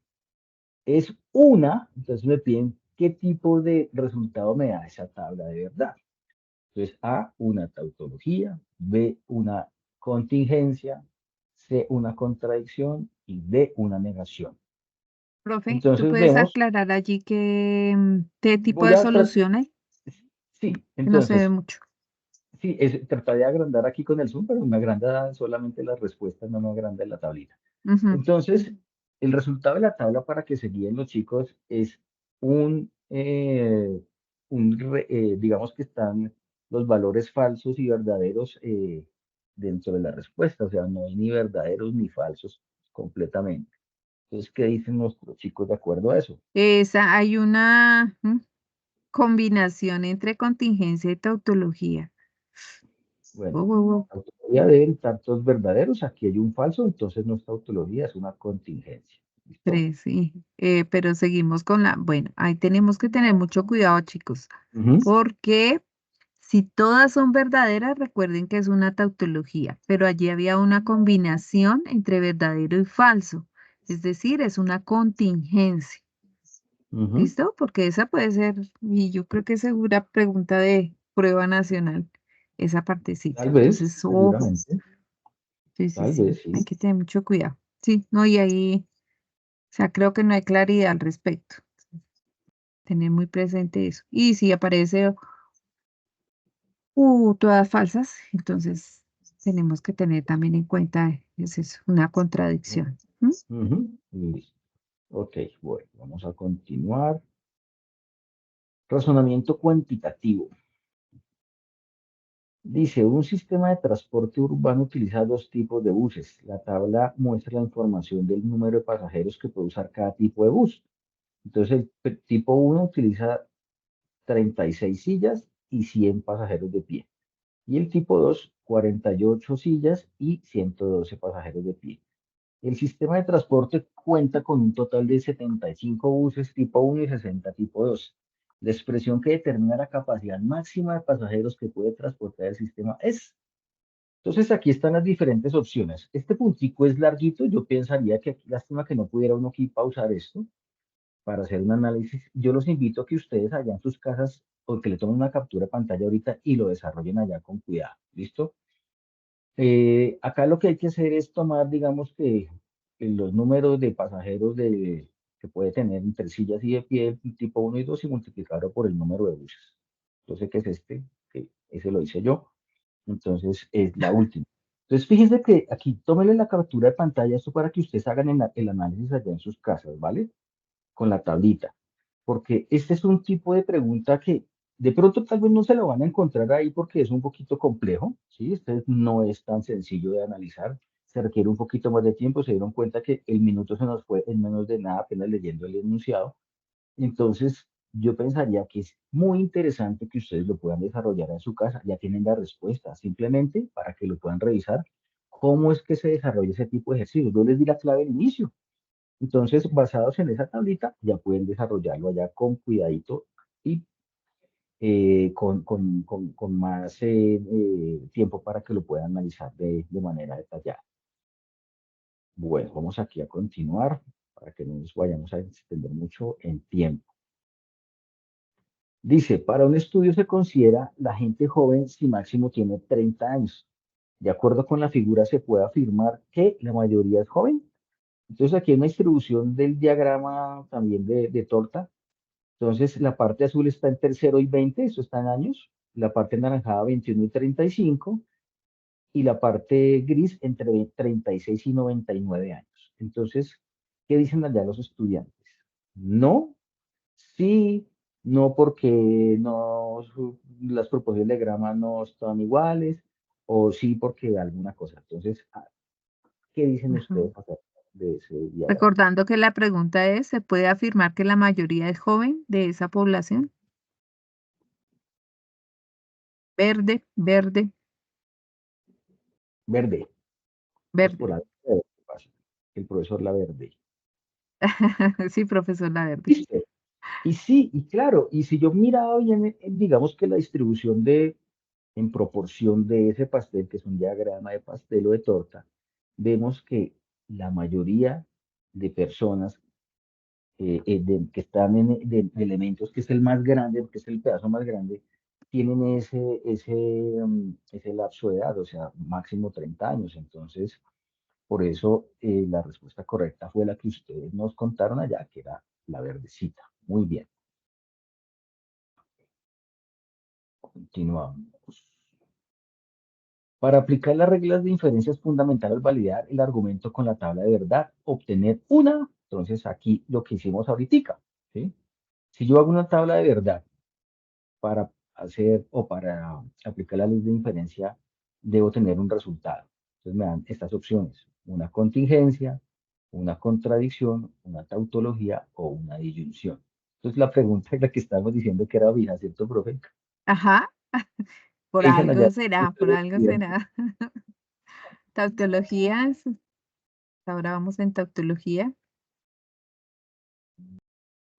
Es una, entonces me piden qué tipo de resultado me da esa tabla de verdad. Entonces, A, una tautología, B, una contingencia, C, una contradicción y D, una negación. Profe, ¿tú Entonces puedes vemos, aclarar allí qué tipo voy de a tratar, solución hay? sí, Que no se ve entonces, mucho. sí, tratar de agrandar aquí con el zoom, pero me agranda solamente las respuestas, no me agranda la tablita. Ujú. Entonces, el resultado de la tabla para que se guíen los chicos es digamos que están los valores falsos y verdaderos dentro de la respuesta, o sea, no hay ni verdaderos ni falsos completamente. Entonces, ¿qué dicen nuestros chicos de acuerdo a eso? Hay una combinación entre contingencia y tautología. Bueno, Oh, oh, oh. tautología deben tantos verdaderos, aquí hay un falso, entonces no es tautología, es una contingencia. ¿Listo? Tres, sí. Pero seguimos con bueno, ahí tenemos que tener mucho cuidado, chicos, Ujú. porque si todas son verdaderas, recuerden que es una tautología, pero allí había una combinación entre verdadero y falso, es decir, es una contingencia. Ujú. ¿Listo? Porque esa puede ser, y yo creo que es segura pregunta de prueba nacional, esa partecita. Tal vez, Entonces, ojo, seguramente, sí, sí, tal sí, vez hay sí. que tener mucho cuidado. Sí, no, y ahí, o sea, creo que no hay claridad al respecto. Tener muy presente eso. Y si aparece todas falsas, entonces tenemos que tener también en cuenta, es una contradicción. ¿M? Ujú, listo. Ok, bueno, vamos a continuar. Razonamiento cuantitativo. Dice, un sistema de transporte urbano utiliza dos tipos de buses. La tabla muestra la información del número de pasajeros que puede usar cada tipo de bus. Entonces, el tipo uno utiliza 36 sillas y 100 pasajeros de pie. Y el tipo 2, 48 sillas y 112 pasajeros de pie. El sistema de transporte cuenta con un total de 75 buses tipo 1 y 60 tipo 2. La expresión que determina la capacidad máxima de pasajeros que puede transportar el sistema es. Entonces aquí están las diferentes opciones. Este puntico es larguito, yo pensaría que lástima que no pudiera uno aquí pausar esto para hacer un análisis. Yo los invito a que ustedes allá en sus casas o que le tomen una captura de pantalla ahorita y lo desarrollen allá con cuidado. ¿Listo? Acá lo que hay que hacer es tomar, digamos que los números de pasajeros que puede tener entre sillas y de pie, el tipo uno y 2 y multiplicarlo por el número de buses. Entonces, ¿qué es este? Que ese lo hice yo. Entonces, es la última. Entonces, fíjense que aquí tómenle la captura de pantalla, esto para que ustedes hagan el análisis allá en sus casas, ¿vale? Con la tablita, porque este es un tipo de pregunta que de pronto tal vez no se lo van a encontrar ahí porque es un poquito complejo, ¿sí? Este no es tan sencillo de analizar, se requiere un poquito más de tiempo, se dieron cuenta que el minuto se nos fue en menos de nada, apenas leyendo el enunciado, entonces yo pensaría que es muy interesante que ustedes lo puedan desarrollar en su casa, ya tienen la respuesta, simplemente para que lo puedan revisar, cómo es que se desarrolla ese tipo de ejercicio. Yo les di la clave al inicio, entonces, basados en esa tablita, ya pueden desarrollarlo allá con cuidadito y con más tiempo para que lo puedan analizar de manera detallada. Bueno, vamos aquí a continuar para que no nos vayamos a extender mucho en tiempo. Dice, para un estudio se considera la gente joven si máximo tiene 30 años. De acuerdo con la figura se puede afirmar que la mayoría es joven. Entonces aquí hay una distribución del diagrama también de torta. Entonces, la parte azul está entre 0 y 20, eso está en años. La parte anaranjada 21 y 35. Y la parte gris entre 36 y 99 años. Entonces, ¿qué dicen allá los estudiantes? No, sí, no porque no, las proporciones de grama no están iguales, o sí porque alguna cosa. Entonces, ¿qué dicen Ujú. ustedes acerca de ese diagrama? Recordando que la pregunta es, ¿se puede afirmar que la mayoría es joven de esa población? Verde, verde, Verde, es por verde. algo que pasa. El profesor La Verde. Sí, profesor, la verde. ¿Viste? Y sí, y claro, y si yo miraba bien, digamos que la distribución en proporción de ese pastel, que es un diagrama de pastel o de torta, vemos que la mayoría de personas que están de elementos, que es el más grande, que es el pedazo más grande, tienen ese lapso de edad, o sea, máximo 30 años. Entonces, por eso la respuesta correcta fue la que ustedes nos contaron allá, que era la verdecita. Muy bien. Continuamos. Para aplicar las reglas de inferencia es fundamental validar el argumento con la tabla de verdad, obtener una. Entonces aquí lo que hicimos ahorita, ¿sí? Si yo hago una tabla de verdad para hacer o para aplicar la ley de inferencia, debo tener un resultado. Entonces me dan estas opciones, una contingencia, una contradicción, una tautología o una disyunción. Entonces la pregunta es la que estamos diciendo que era obvia, ¿cierto, profe? Ajá, por ¿Qué dicen allá algo será, por ustedes algo estudiantes? será. Tautologías, ahora vamos en tautología,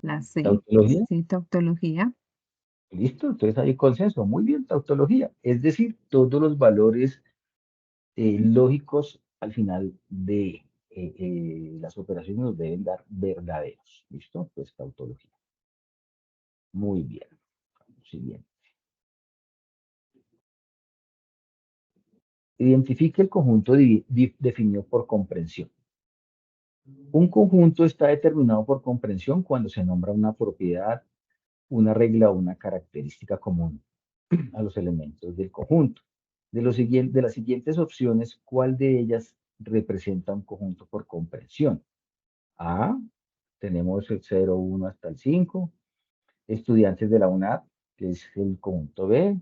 la C, ¿Tautología? sí, tautología. Listo, entonces hay consenso. Muy bien, tautología. Es decir, todos los valores lógicos al final de las operaciones nos deben dar verdaderos. ¿Listo? Pues tautología. Muy bien. Siguiente. Identifique el conjunto definido por comprensión. Un conjunto está determinado por comprensión cuando se nombra una propiedad, una regla o una característica común a los elementos del conjunto. De las siguientes opciones, ¿cuál de ellas representa un conjunto por comprensión? A, tenemos el 0, 1 hasta el 5, estudiantes de la UNAP, que es el conjunto B,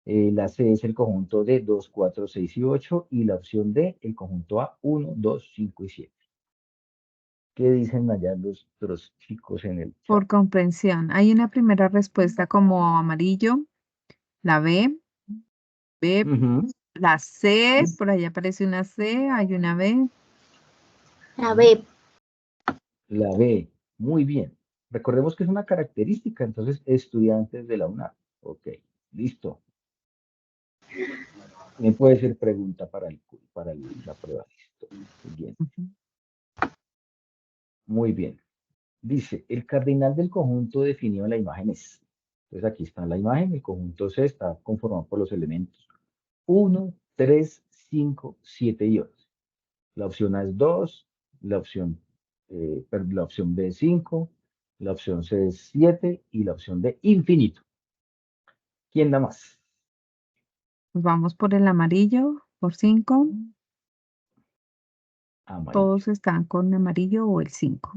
la C es el conjunto D, 2, 4, 6 y 8, y la opción D, el conjunto A, 1, 2, 5 y 7. ¿Qué dicen allá los chicos en el chat? Por comprensión. Hay una primera respuesta como amarillo, la B, Ujú. la C, por ahí aparece una C, hay una B. La B. La B, muy bien. Recordemos que es una característica, entonces, estudiantes de la UNAP. Ok, listo. Me puede ser pregunta para la prueba. Listo. Siguiente. Ujú. Muy bien. Dice, el cardinal del conjunto definido en la imagen es. Entonces aquí está la imagen, el conjunto C está conformado por los elementos 1, 3, 5, 7 y 8. La opción A es 2, la opción B es 5, la opción C es 7 y la opción D infinito. ¿Quién da más? Vamos por el amarillo, por 5. Amarillo. Todos están con amarillo o el 5.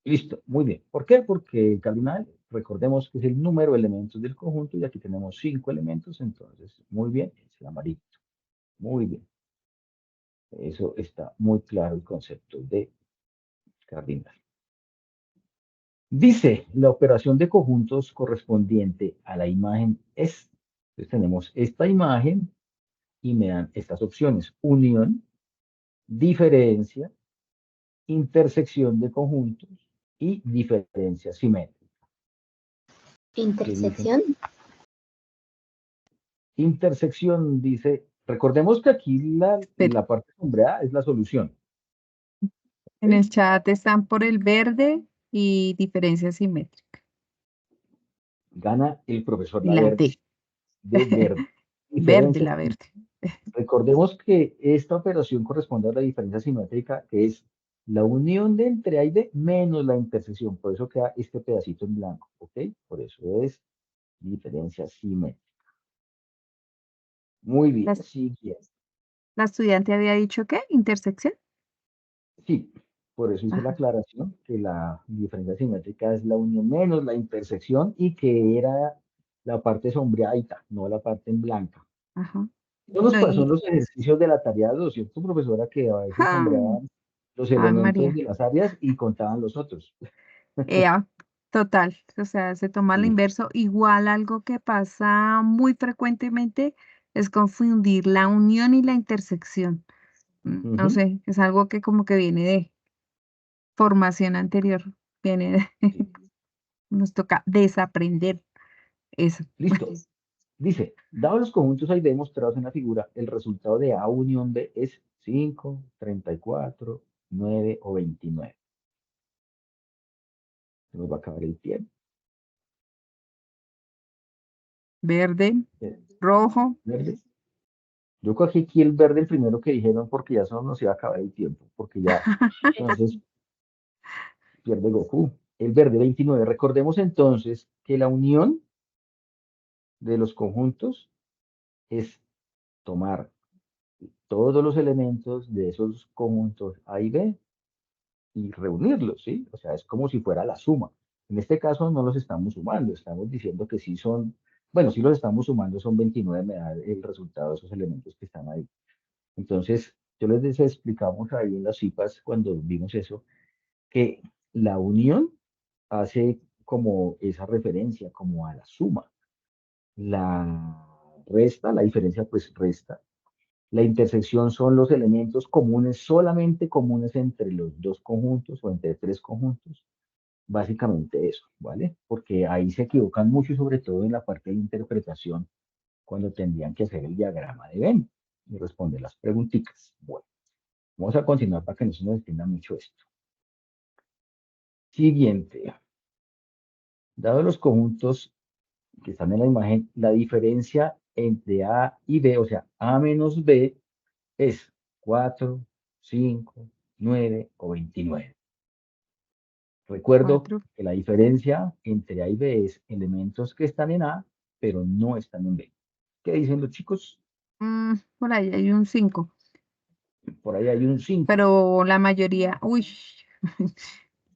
Listo, muy bien. ¿Por qué? Porque el cardinal, recordemos que es el número de elementos del conjunto y aquí tenemos 5 elementos, entonces, muy bien, es el amarillo. Muy bien. Eso está muy claro el concepto de cardinal. Dice, la operación de conjuntos correspondiente a la imagen es. Entonces tenemos esta imagen y me dan estas opciones. Unión, diferencia, intersección de conjuntos y diferencia simétrica. ¿Qué dicen? Intersección. Intersección dice, recordemos que aquí Pero la parte sombreada es la solución. en ¿Ok? el chat están por el verde y diferencia simétrica. Gana el profesor Y la la verde, D. de verde. Verde, Diferencia. la verde. Recordemos que esta operación corresponde a la diferencia simétrica, que es la unión de entre A y B menos la intersección. Por eso queda este pedacito en blanco, ¿ok? Por eso es diferencia simétrica. Muy La, bien, siguiente. la estudiante había dicho ¿qué? Intersección. Sí, por eso hice la Ajá, aclaración que la diferencia simétrica es la unión menos la intersección y que era la parte sombreadita, no la parte en blanca. ajá. Eso nos No, pasó en los ejercicios de la tarea 2, ¿cierto, profesora? Que a veces ¡ja! sombreaban los Ay, elementos María. de las áreas y contaban los otros. Ea, total. O sea, se toma al Sí. inverso. Igual algo que pasa muy frecuentemente es confundir la unión y la intersección. No Ujú, sé, es algo que como que viene de formación anterior. Viene de, sí. nos toca desaprender eso. Listo. Dice, dados los conjuntos A y B mostrados en la figura, el resultado de A unión B es 5, 34, 9 o 29. Se nos va a acabar el tiempo. Verde, Eh, rojo. ¿Verde? Yo cogí aquí el verde, el primero que dijeron, porque ya solo nos iba a acabar el tiempo, porque ya, entonces, pierde Goku. El verde 29. Recordemos entonces que la unión de los conjuntos es tomar todos los elementos de esos conjuntos A y B y reunirlos, ¿sí? O sea, es como si fuera la suma. En este caso no los estamos sumando, estamos diciendo que sí son, bueno, sí los estamos sumando, son 29, me da el resultado de esos elementos que están ahí. Entonces, yo les explicamos ahí en las cipas cuando vimos eso, que la unión hace como esa referencia, como a la suma. La resta, la diferencia pues resta. La intersección son los elementos comunes, solamente comunes entre los dos conjuntos o entre tres conjuntos. Básicamente eso, ¿vale? Porque ahí se equivocan mucho, sobre todo en la parte de interpretación, cuando tendrían que hacer el diagrama de Venn y responder las preguntitas. Bueno, vamos a continuar para que no se nos extienda mucho esto. Siguiente. Dado los conjuntos que están en la imagen, la diferencia entre A y B, o sea, A menos B, es 4, 5, 9 o 29. Recuerdo 4. que la diferencia entre A y B es elementos que están en A, pero no están en B. ¿Qué dicen los chicos? Por ahí hay un 5. Por ahí hay un 5. Pero la mayoría,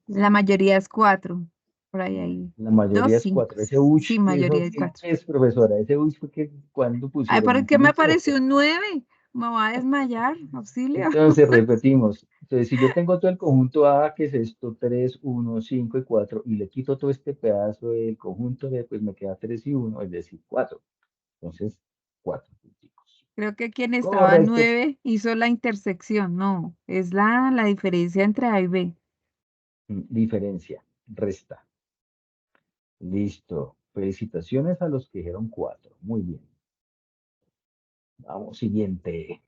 la mayoría es 4. Por ahí hay La 2, mayoría es 5. 4. Ese ush, Sí, ¿eso mayoría es qué 4. es, profesora? Ese ush fue que cuando Ay, pusieron ¿por un qué me punto. apareció un 9? Me voy a desmayar, auxilio. Entonces repetimos. Entonces, si yo tengo todo el conjunto A, que es esto, 3, 1, 5 y 4, y le quito todo este pedazo del conjunto B, pues me queda 3 y 1, es decir, 4. Entonces, 4 punticos. Creo que quien estaba en Correcto. 9 hizo la intersección. No, es la diferencia entre A y B. Diferencia, resta. Listo. Felicitaciones a los que dijeron 4. Muy bien. Vamos, siguiente.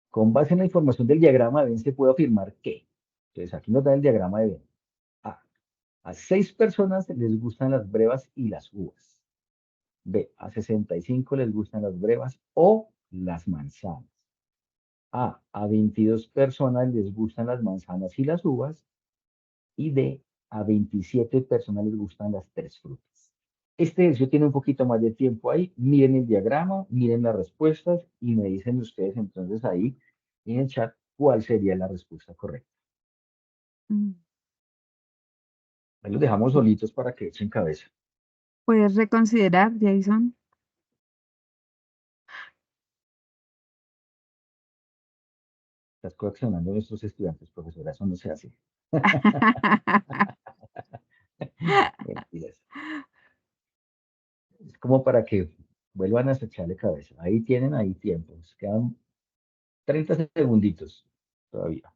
Con base en la información del diagrama de Venn se puede afirmar que. Entonces, aquí nos da el diagrama de Venn. A 6 personas les gustan las brevas y las uvas. B, a 65 les gustan las brevas o las manzanas. A 22 personas les gustan las manzanas y las uvas. Y D, a 27 personas les gustan las 3 frutas. Este ejercicio tiene un poquito más de tiempo ahí. Miren el diagrama, miren las respuestas y me dicen ustedes entonces ahí en el chat cuál sería la respuesta correcta. Mm. Ahí los dejamos solitos para que echen cabeza. ¿Puedes reconsiderar, Jason? Estás coaccionando a nuestros estudiantes, profesora, eso no se hace. Mentiras. Es como para que vuelvan a echarle cabeza. Ahí tienen ahí tiempo. Les quedan 30 segunditos todavía.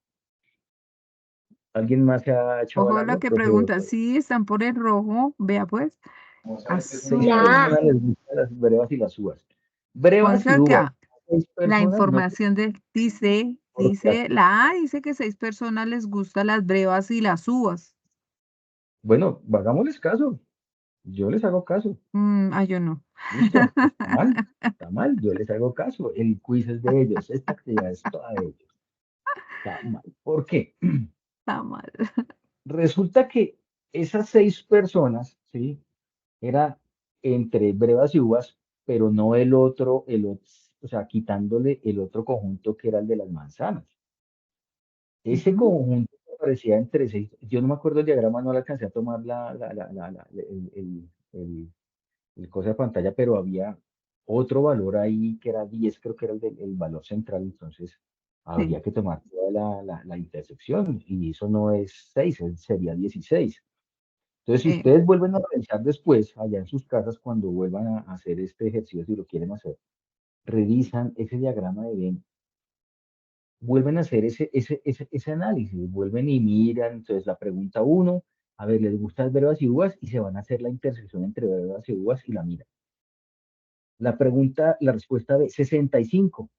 ¿Alguien más se ha echado al Ojo lo agua, que profe? pregunta. Sí, están por el rojo. Vea pues. Seis Azul. personas les gustan las brevas y las uvas. Brevas y Ponga uvas. acá. 6 La personas no información dice, porque aquí. la A dice que 6 personas les gustan las brevas y las uvas. Bueno, hagámosles caso. Yo les hago caso. Yo no. Listo. Está mal. Yo les hago caso. El quiz es de ellos. Esta actividad es toda de ellos. Está mal. ¿Por qué? Está mal. Resulta que esas 6 personas, ¿sí? Era entre brevas y uvas, pero no o sea, quitándole el otro conjunto que era el de las manzanas. Ese Ujú. conjunto que aparecía entre 6, yo no me acuerdo el diagrama, no le alcancé a tomar el cosa de pantalla, pero había otro valor ahí que era 10, creo que era el valor central, entonces Sí. habría que tomar toda la intersección, y eso no es 6, sería 16. Entonces, si ustedes vuelven a revisar después, allá en sus casas, cuando vuelvan a hacer este ejercicio, si lo quieren hacer, revisan ese diagrama de Venn, vuelven a hacer ese análisis, vuelven y miran, entonces la pregunta 1, a ver, ¿les gustan brevas y uvas? Y se van a hacer la intersección entre brevas y uvas y la miran. La respuesta B, 65.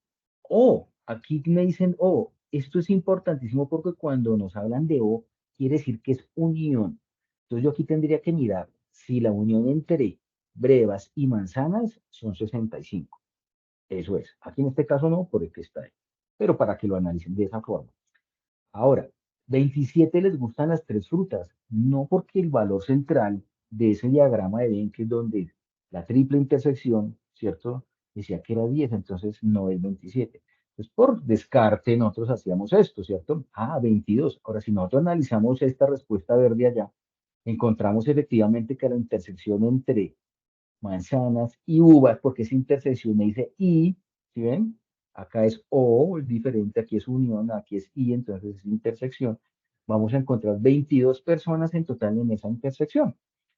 Aquí me dicen esto es importantísimo porque cuando nos hablan de O, quiere decir que es unión. Entonces yo aquí tendría que mirar si la unión entre brevas y manzanas son 65. Eso es. Aquí en este caso no, porque está ahí. Pero para que lo analicen de esa forma. Ahora, 27 les gustan las 3 frutas, no porque el valor central de ese diagrama de Venn, que es donde la triple intersección, ¿cierto? Decía que era 10, entonces no es 27. Entonces, por descarte, nosotros hacíamos esto, ¿cierto? 22. Ahora, si nosotros analizamos esta respuesta verde allá, encontramos efectivamente que la intersección entre manzanas y uvas, porque esa intersección me dice y, ¿sí ven? Acá es O, es diferente, aquí es unión, aquí es I, entonces es intersección. Vamos a encontrar 22 personas en total en esa intersección.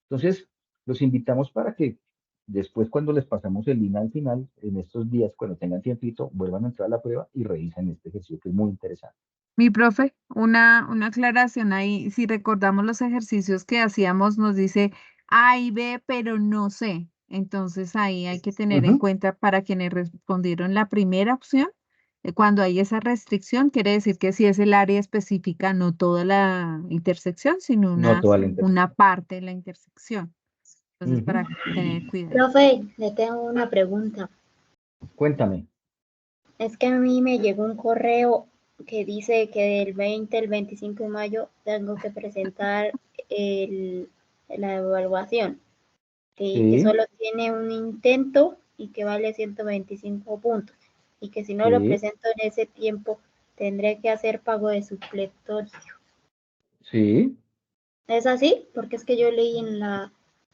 Entonces, los invitamos para que después, cuando les pasamos el link al final, en estos días, cuando tengan tiempito, vuelvan a entrar a la prueba y revisen este ejercicio que es muy interesante. Mi profe, una aclaración ahí. Si recordamos los ejercicios que hacíamos, nos dice A y B, pero no C. Entonces ahí hay que tener en Ujú. cuenta para quienes respondieron la primera opción, cuando hay esa restricción, quiere decir que si es el área específica, no toda la intersección, sino No toda la intersección. una parte de la intersección. Entonces, Ujú. para tener cuidado. Profe, le tengo una pregunta. Cuéntame. Es que a mí me llegó un correo que dice que del 20 al 25 de mayo tengo que presentar la evaluación, que Sí, solo tiene un intento y que vale 125 puntos, y que si no lo sí, presento en ese tiempo tendré que hacer pago de supletorio. sí. ¿Es así? Porque es que yo leí en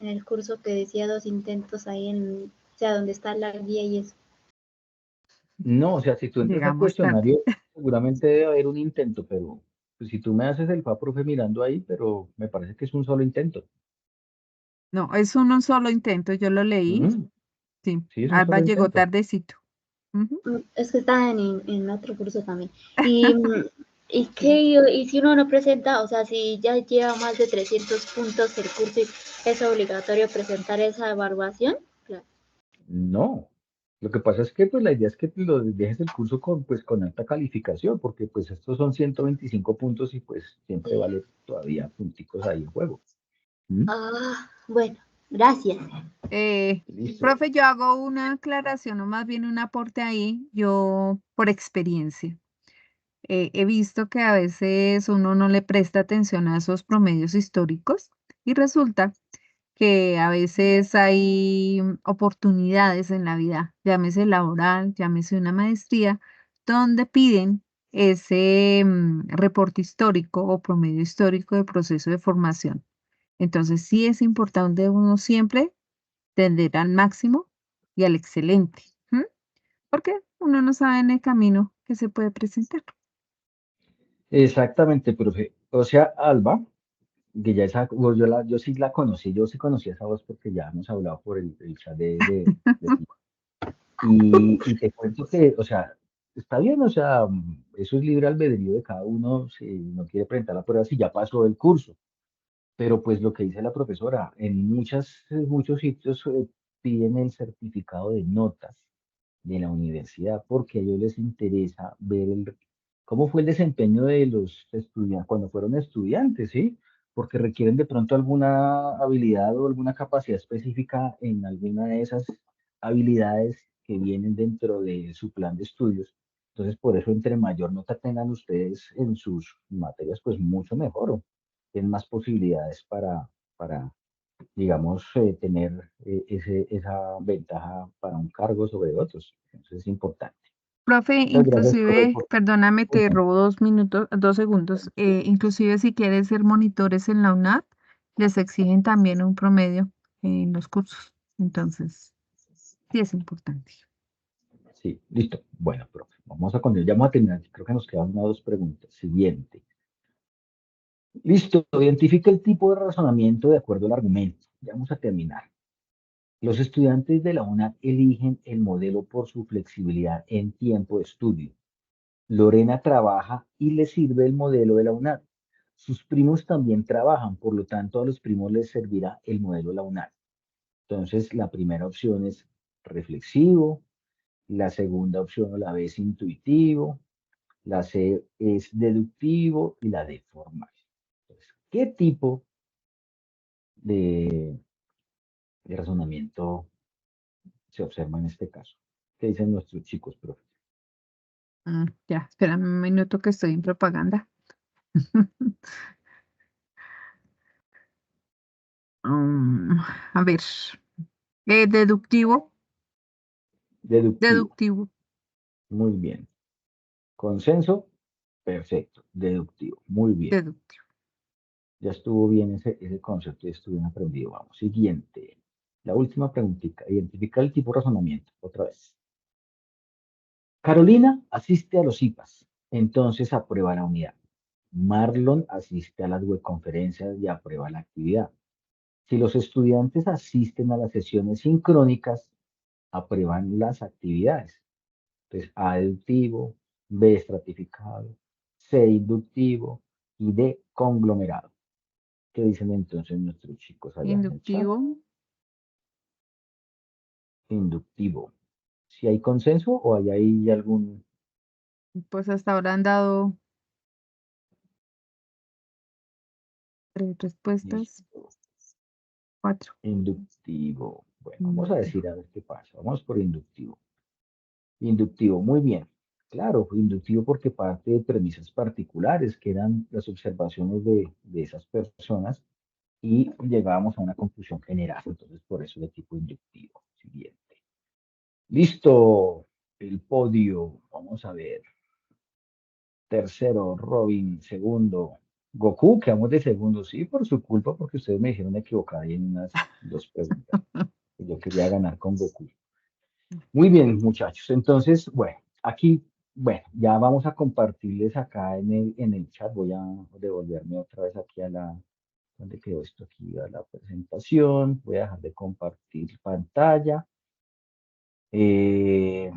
el curso que decía 2 intentos ahí o sea, donde está la guía y eso. No, o sea, si tú entras al Llegamos tarde. cuestionario, seguramente debe haber un intento, pero pues, si tú me haces el fa, profe, mirando ahí, pero me parece que es un solo intento. No, es un solo intento, yo lo leí. Ujú, Sí, sí, es un Alba solo llegó intento. tardecito. Ujú. Es que está en otro curso también. Y, ¿y qué? Y si uno no presenta, o sea, si ya lleva más de 300 puntos el curso, ¿es obligatorio presentar esa evaluación? Claro. No. Lo que pasa es que pues la idea es que lo dejes el curso con pues con alta calificación, porque pues estos son 125 puntos y pues siempre Sí. vale todavía punticos ahí en juego. ¿Mm? Ah, bueno, gracias. Listo. Profe, yo hago una aclaración o más bien un aporte ahí, yo por experiencia. He visto que a veces uno no le presta atención a esos promedios históricos y resulta que a veces hay oportunidades en la vida, llámese laboral, llámese una maestría, donde piden ese reporte histórico o promedio histórico de proceso de formación. Entonces, sí es importante uno siempre tender al máximo y al excelente, ¿m? Porque uno no sabe en el camino que se puede presentar. Exactamente, profe. O sea, Alba, que ya esa, yo sí la conocí, yo sí conocí esa voz porque ya hemos hablado por el chat de y te cuento que, o sea, está bien, o sea, eso es libre albedrío de cada uno si no quiere presentar la prueba, si ya pasó el curso. Pero pues lo que dice la profesora, en muchos sitios piden el certificado de notas de la universidad porque a ellos les interesa ver cómo fue el desempeño de los estudiantes cuando fueron estudiantes, ¿sí? Porque requieren de pronto alguna habilidad o alguna capacidad específica en alguna de esas habilidades que vienen dentro de su plan de estudios. Entonces, por eso, entre mayor nota tengan ustedes en sus materias, pues mucho mejor, o tienen más posibilidades para digamos, tener esa ventaja para un cargo sobre otros. Entonces es importante. Profe, Muchas gracias por el... inclusive, perdóname, te Cuéntame. robo 2 minutos, 2 segundos. Inclusive si quieres ser monitores en la UNAD, les exigen también un promedio en los cursos. Entonces, sí es importante. Sí, listo. Bueno, profe, vamos a continuar. Ya vamos a terminar. Creo que nos quedan una o dos preguntas. Siguiente. Listo. Identifica el tipo de razonamiento de acuerdo al argumento. Ya vamos a terminar. Los estudiantes de la UNAD eligen el modelo por su flexibilidad en tiempo de estudio. Lorena trabaja y le sirve el modelo de la UNAD. Sus primos también trabajan, por lo tanto a los primos les servirá el modelo de la UNAD. Entonces, la primera opción es reflexivo, la segunda opción o la B es intuitivo, la C es deductivo y la D formal. Entonces, ¿qué tipo de, de razonamiento se observa en este caso? ¿Qué dicen nuestros chicos, profe? Ya, espérame un minuto que estoy en propaganda. Mm, a ver, deductivo, Deductivo. deductivo, Muy bien. Consenso. Perfecto. Deductivo. Muy bien. deductivo. Ya estuvo bien ese concepto, ya estuvo bien aprendido. Vamos, siguiente. La última preguntita. Identificar el tipo de razonamiento. Otra vez. Carolina asiste a los IPAs, entonces aprueba la unidad. Marlon asiste a las webconferencias y aprueba la actividad. Si los estudiantes asisten a las sesiones sincrónicas, aprueban las actividades. Entonces, A deductivo, B estratificado, C inductivo y D conglomerado. ¿Qué dicen entonces nuestros chicos allá en el chat? Inductivo, Inductivo. ¿Si hay consenso o hay ahí algún... pues hasta ahora han dado 3 respuestas, Listo. 4. Inductivo. Bueno, vamos a Inductivo. decir a ver qué pasa. Vamos por inductivo. Inductivo, muy bien. claro, inductivo porque parte de premisas particulares, que eran las observaciones de esas personas, y llegábamos a una conclusión general. Entonces, por eso de tipo inductivo. Siguiente. Listo, el podio. Vamos a ver. Tercero, Robin. Segundo, Goku. Quedamos de segundo. Sí, por su culpa, porque ustedes me dijeron equivocada ahí en unas dos preguntas. Y yo quería ganar con Goku. Muy bien, muchachos. Entonces, bueno, aquí, bueno, ya vamos a compartirles acá en el chat. Voy a devolverme otra vez aquí a la, ¿dónde quedó esto? Aquí a la presentación. Voy a dejar de compartir pantalla. Eh,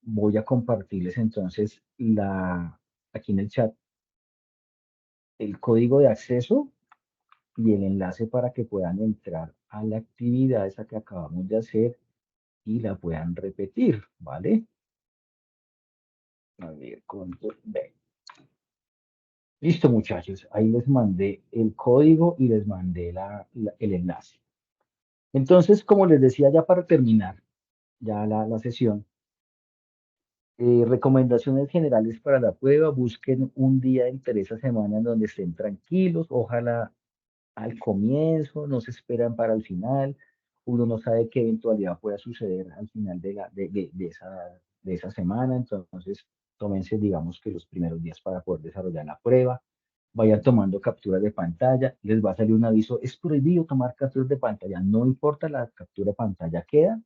Voy a compartirles entonces aquí en el chat el código de acceso y el enlace para que puedan entrar a la actividad esa que acabamos de hacer y la puedan repetir, ¿vale? A ver, control B. Listo, muchachos. Ahí les mandé el código y les mandé el enlace. Entonces, como les decía ya para terminar ya la sesión, recomendaciones generales para la prueba. Busquen un día entre esa semana en donde estén tranquilos. Ojalá al comienzo, no se esperan para el final. Uno no sabe qué eventualidad pueda suceder al final de esa semana. Entonces, tómense, digamos que los primeros días para poder desarrollar la prueba. Vayan tomando capturas de pantalla. Les va a salir un aviso. Es prohibido tomar capturas de pantalla. No importa, la captura de pantalla queda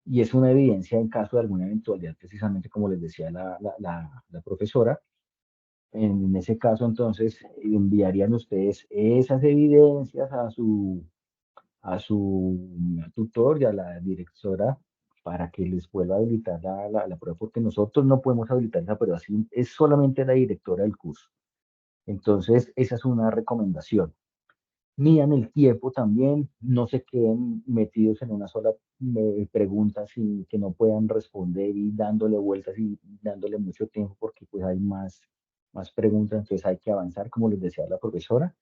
y es una evidencia en caso de alguna eventualidad, precisamente como les decía la profesora. En ese caso, entonces, enviarían ustedes esas evidencias a su tutor y a la directora para que les vuelva a habilitar la prueba, porque nosotros no podemos habilitar esa prueba, así es solamente la directora del curso. Entonces, esa es una recomendación. Midan el tiempo también, no se queden metidos en una sola pregunta sin que no puedan responder y dándole vueltas y dándole mucho tiempo porque pues hay más preguntas, entonces hay que avanzar, como les decía la profesora.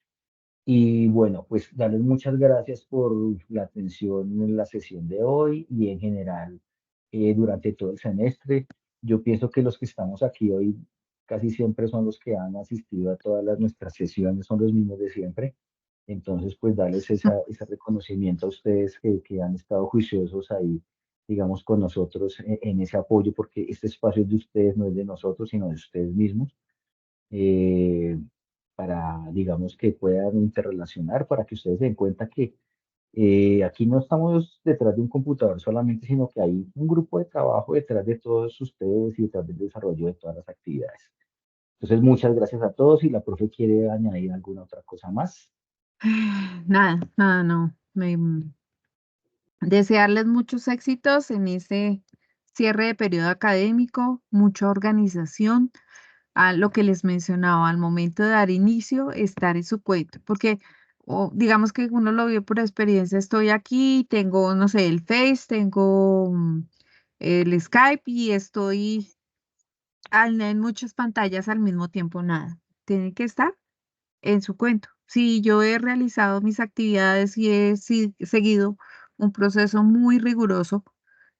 Y bueno, pues darles muchas gracias por la atención en la sesión de hoy y en general durante todo el semestre. Yo pienso que los que estamos aquí hoy casi siempre son los que han asistido a todas nuestras sesiones, son los mismos de siempre. Entonces, pues darles ese reconocimiento a ustedes que han estado juiciosos ahí, digamos, con nosotros en ese apoyo, porque este espacio es de ustedes, no es de nosotros, sino de ustedes mismos, eh, para, digamos, que puedan interrelacionar, para que ustedes se den cuenta que aquí no estamos detrás de un computador solamente, sino que hay un grupo de trabajo detrás de todos ustedes y detrás del desarrollo de todas las actividades. Entonces, muchas gracias a todos y la profe quiere añadir alguna otra cosa más. Nada, nada, no. Desearles muchos éxitos en ese cierre de periodo académico, mucha organización, a lo que les mencionaba, al momento de dar inicio, estar en su cuento, porque digamos que uno lo vio por experiencia, estoy aquí, tengo, no sé, el Face, tengo el Skype y estoy en muchas pantallas al mismo tiempo, nada. Tiene que estar en su cuento. Si yo he realizado mis actividades y he seguido un proceso muy riguroso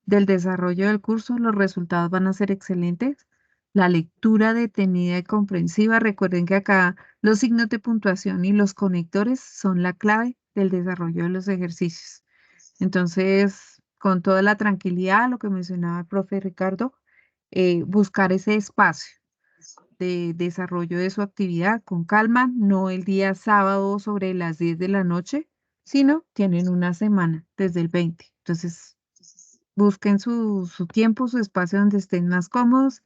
del desarrollo del curso, los resultados van a ser excelentes. La lectura detenida y comprensiva, recuerden que acá los signos de puntuación y los conectores son la clave del desarrollo de los ejercicios. Entonces, con toda la tranquilidad, lo que mencionaba el profe Ricardo, buscar ese espacio de desarrollo de su actividad con calma, no el día sábado sobre las 10 de la noche, sino tienen una semana desde el 20. Entonces, busquen su tiempo, su espacio donde estén más cómodos,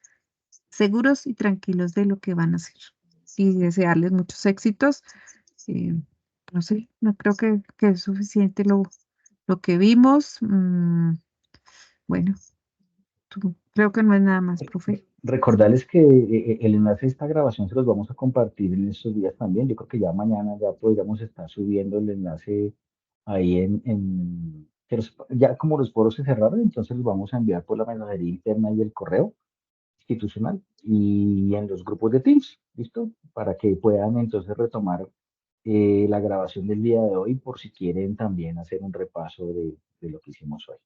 seguros y tranquilos de lo que van a hacer. Y desearles muchos éxitos. eh, no sé, no creo que es suficiente lo que vimos. Bueno, creo que no es nada más, profe. Recordarles que el enlace de esta grabación se los vamos a compartir en estos días también. Yo creo que ya mañana ya podríamos estar subiendo el enlace ahí ya como los foros se cerraron, entonces los vamos a enviar por la mensajería interna y el correo institucional y en los grupos de Teams, ¿listo? Para que puedan entonces retomar la grabación del día de hoy por si quieren también hacer un repaso de lo que hicimos hoy.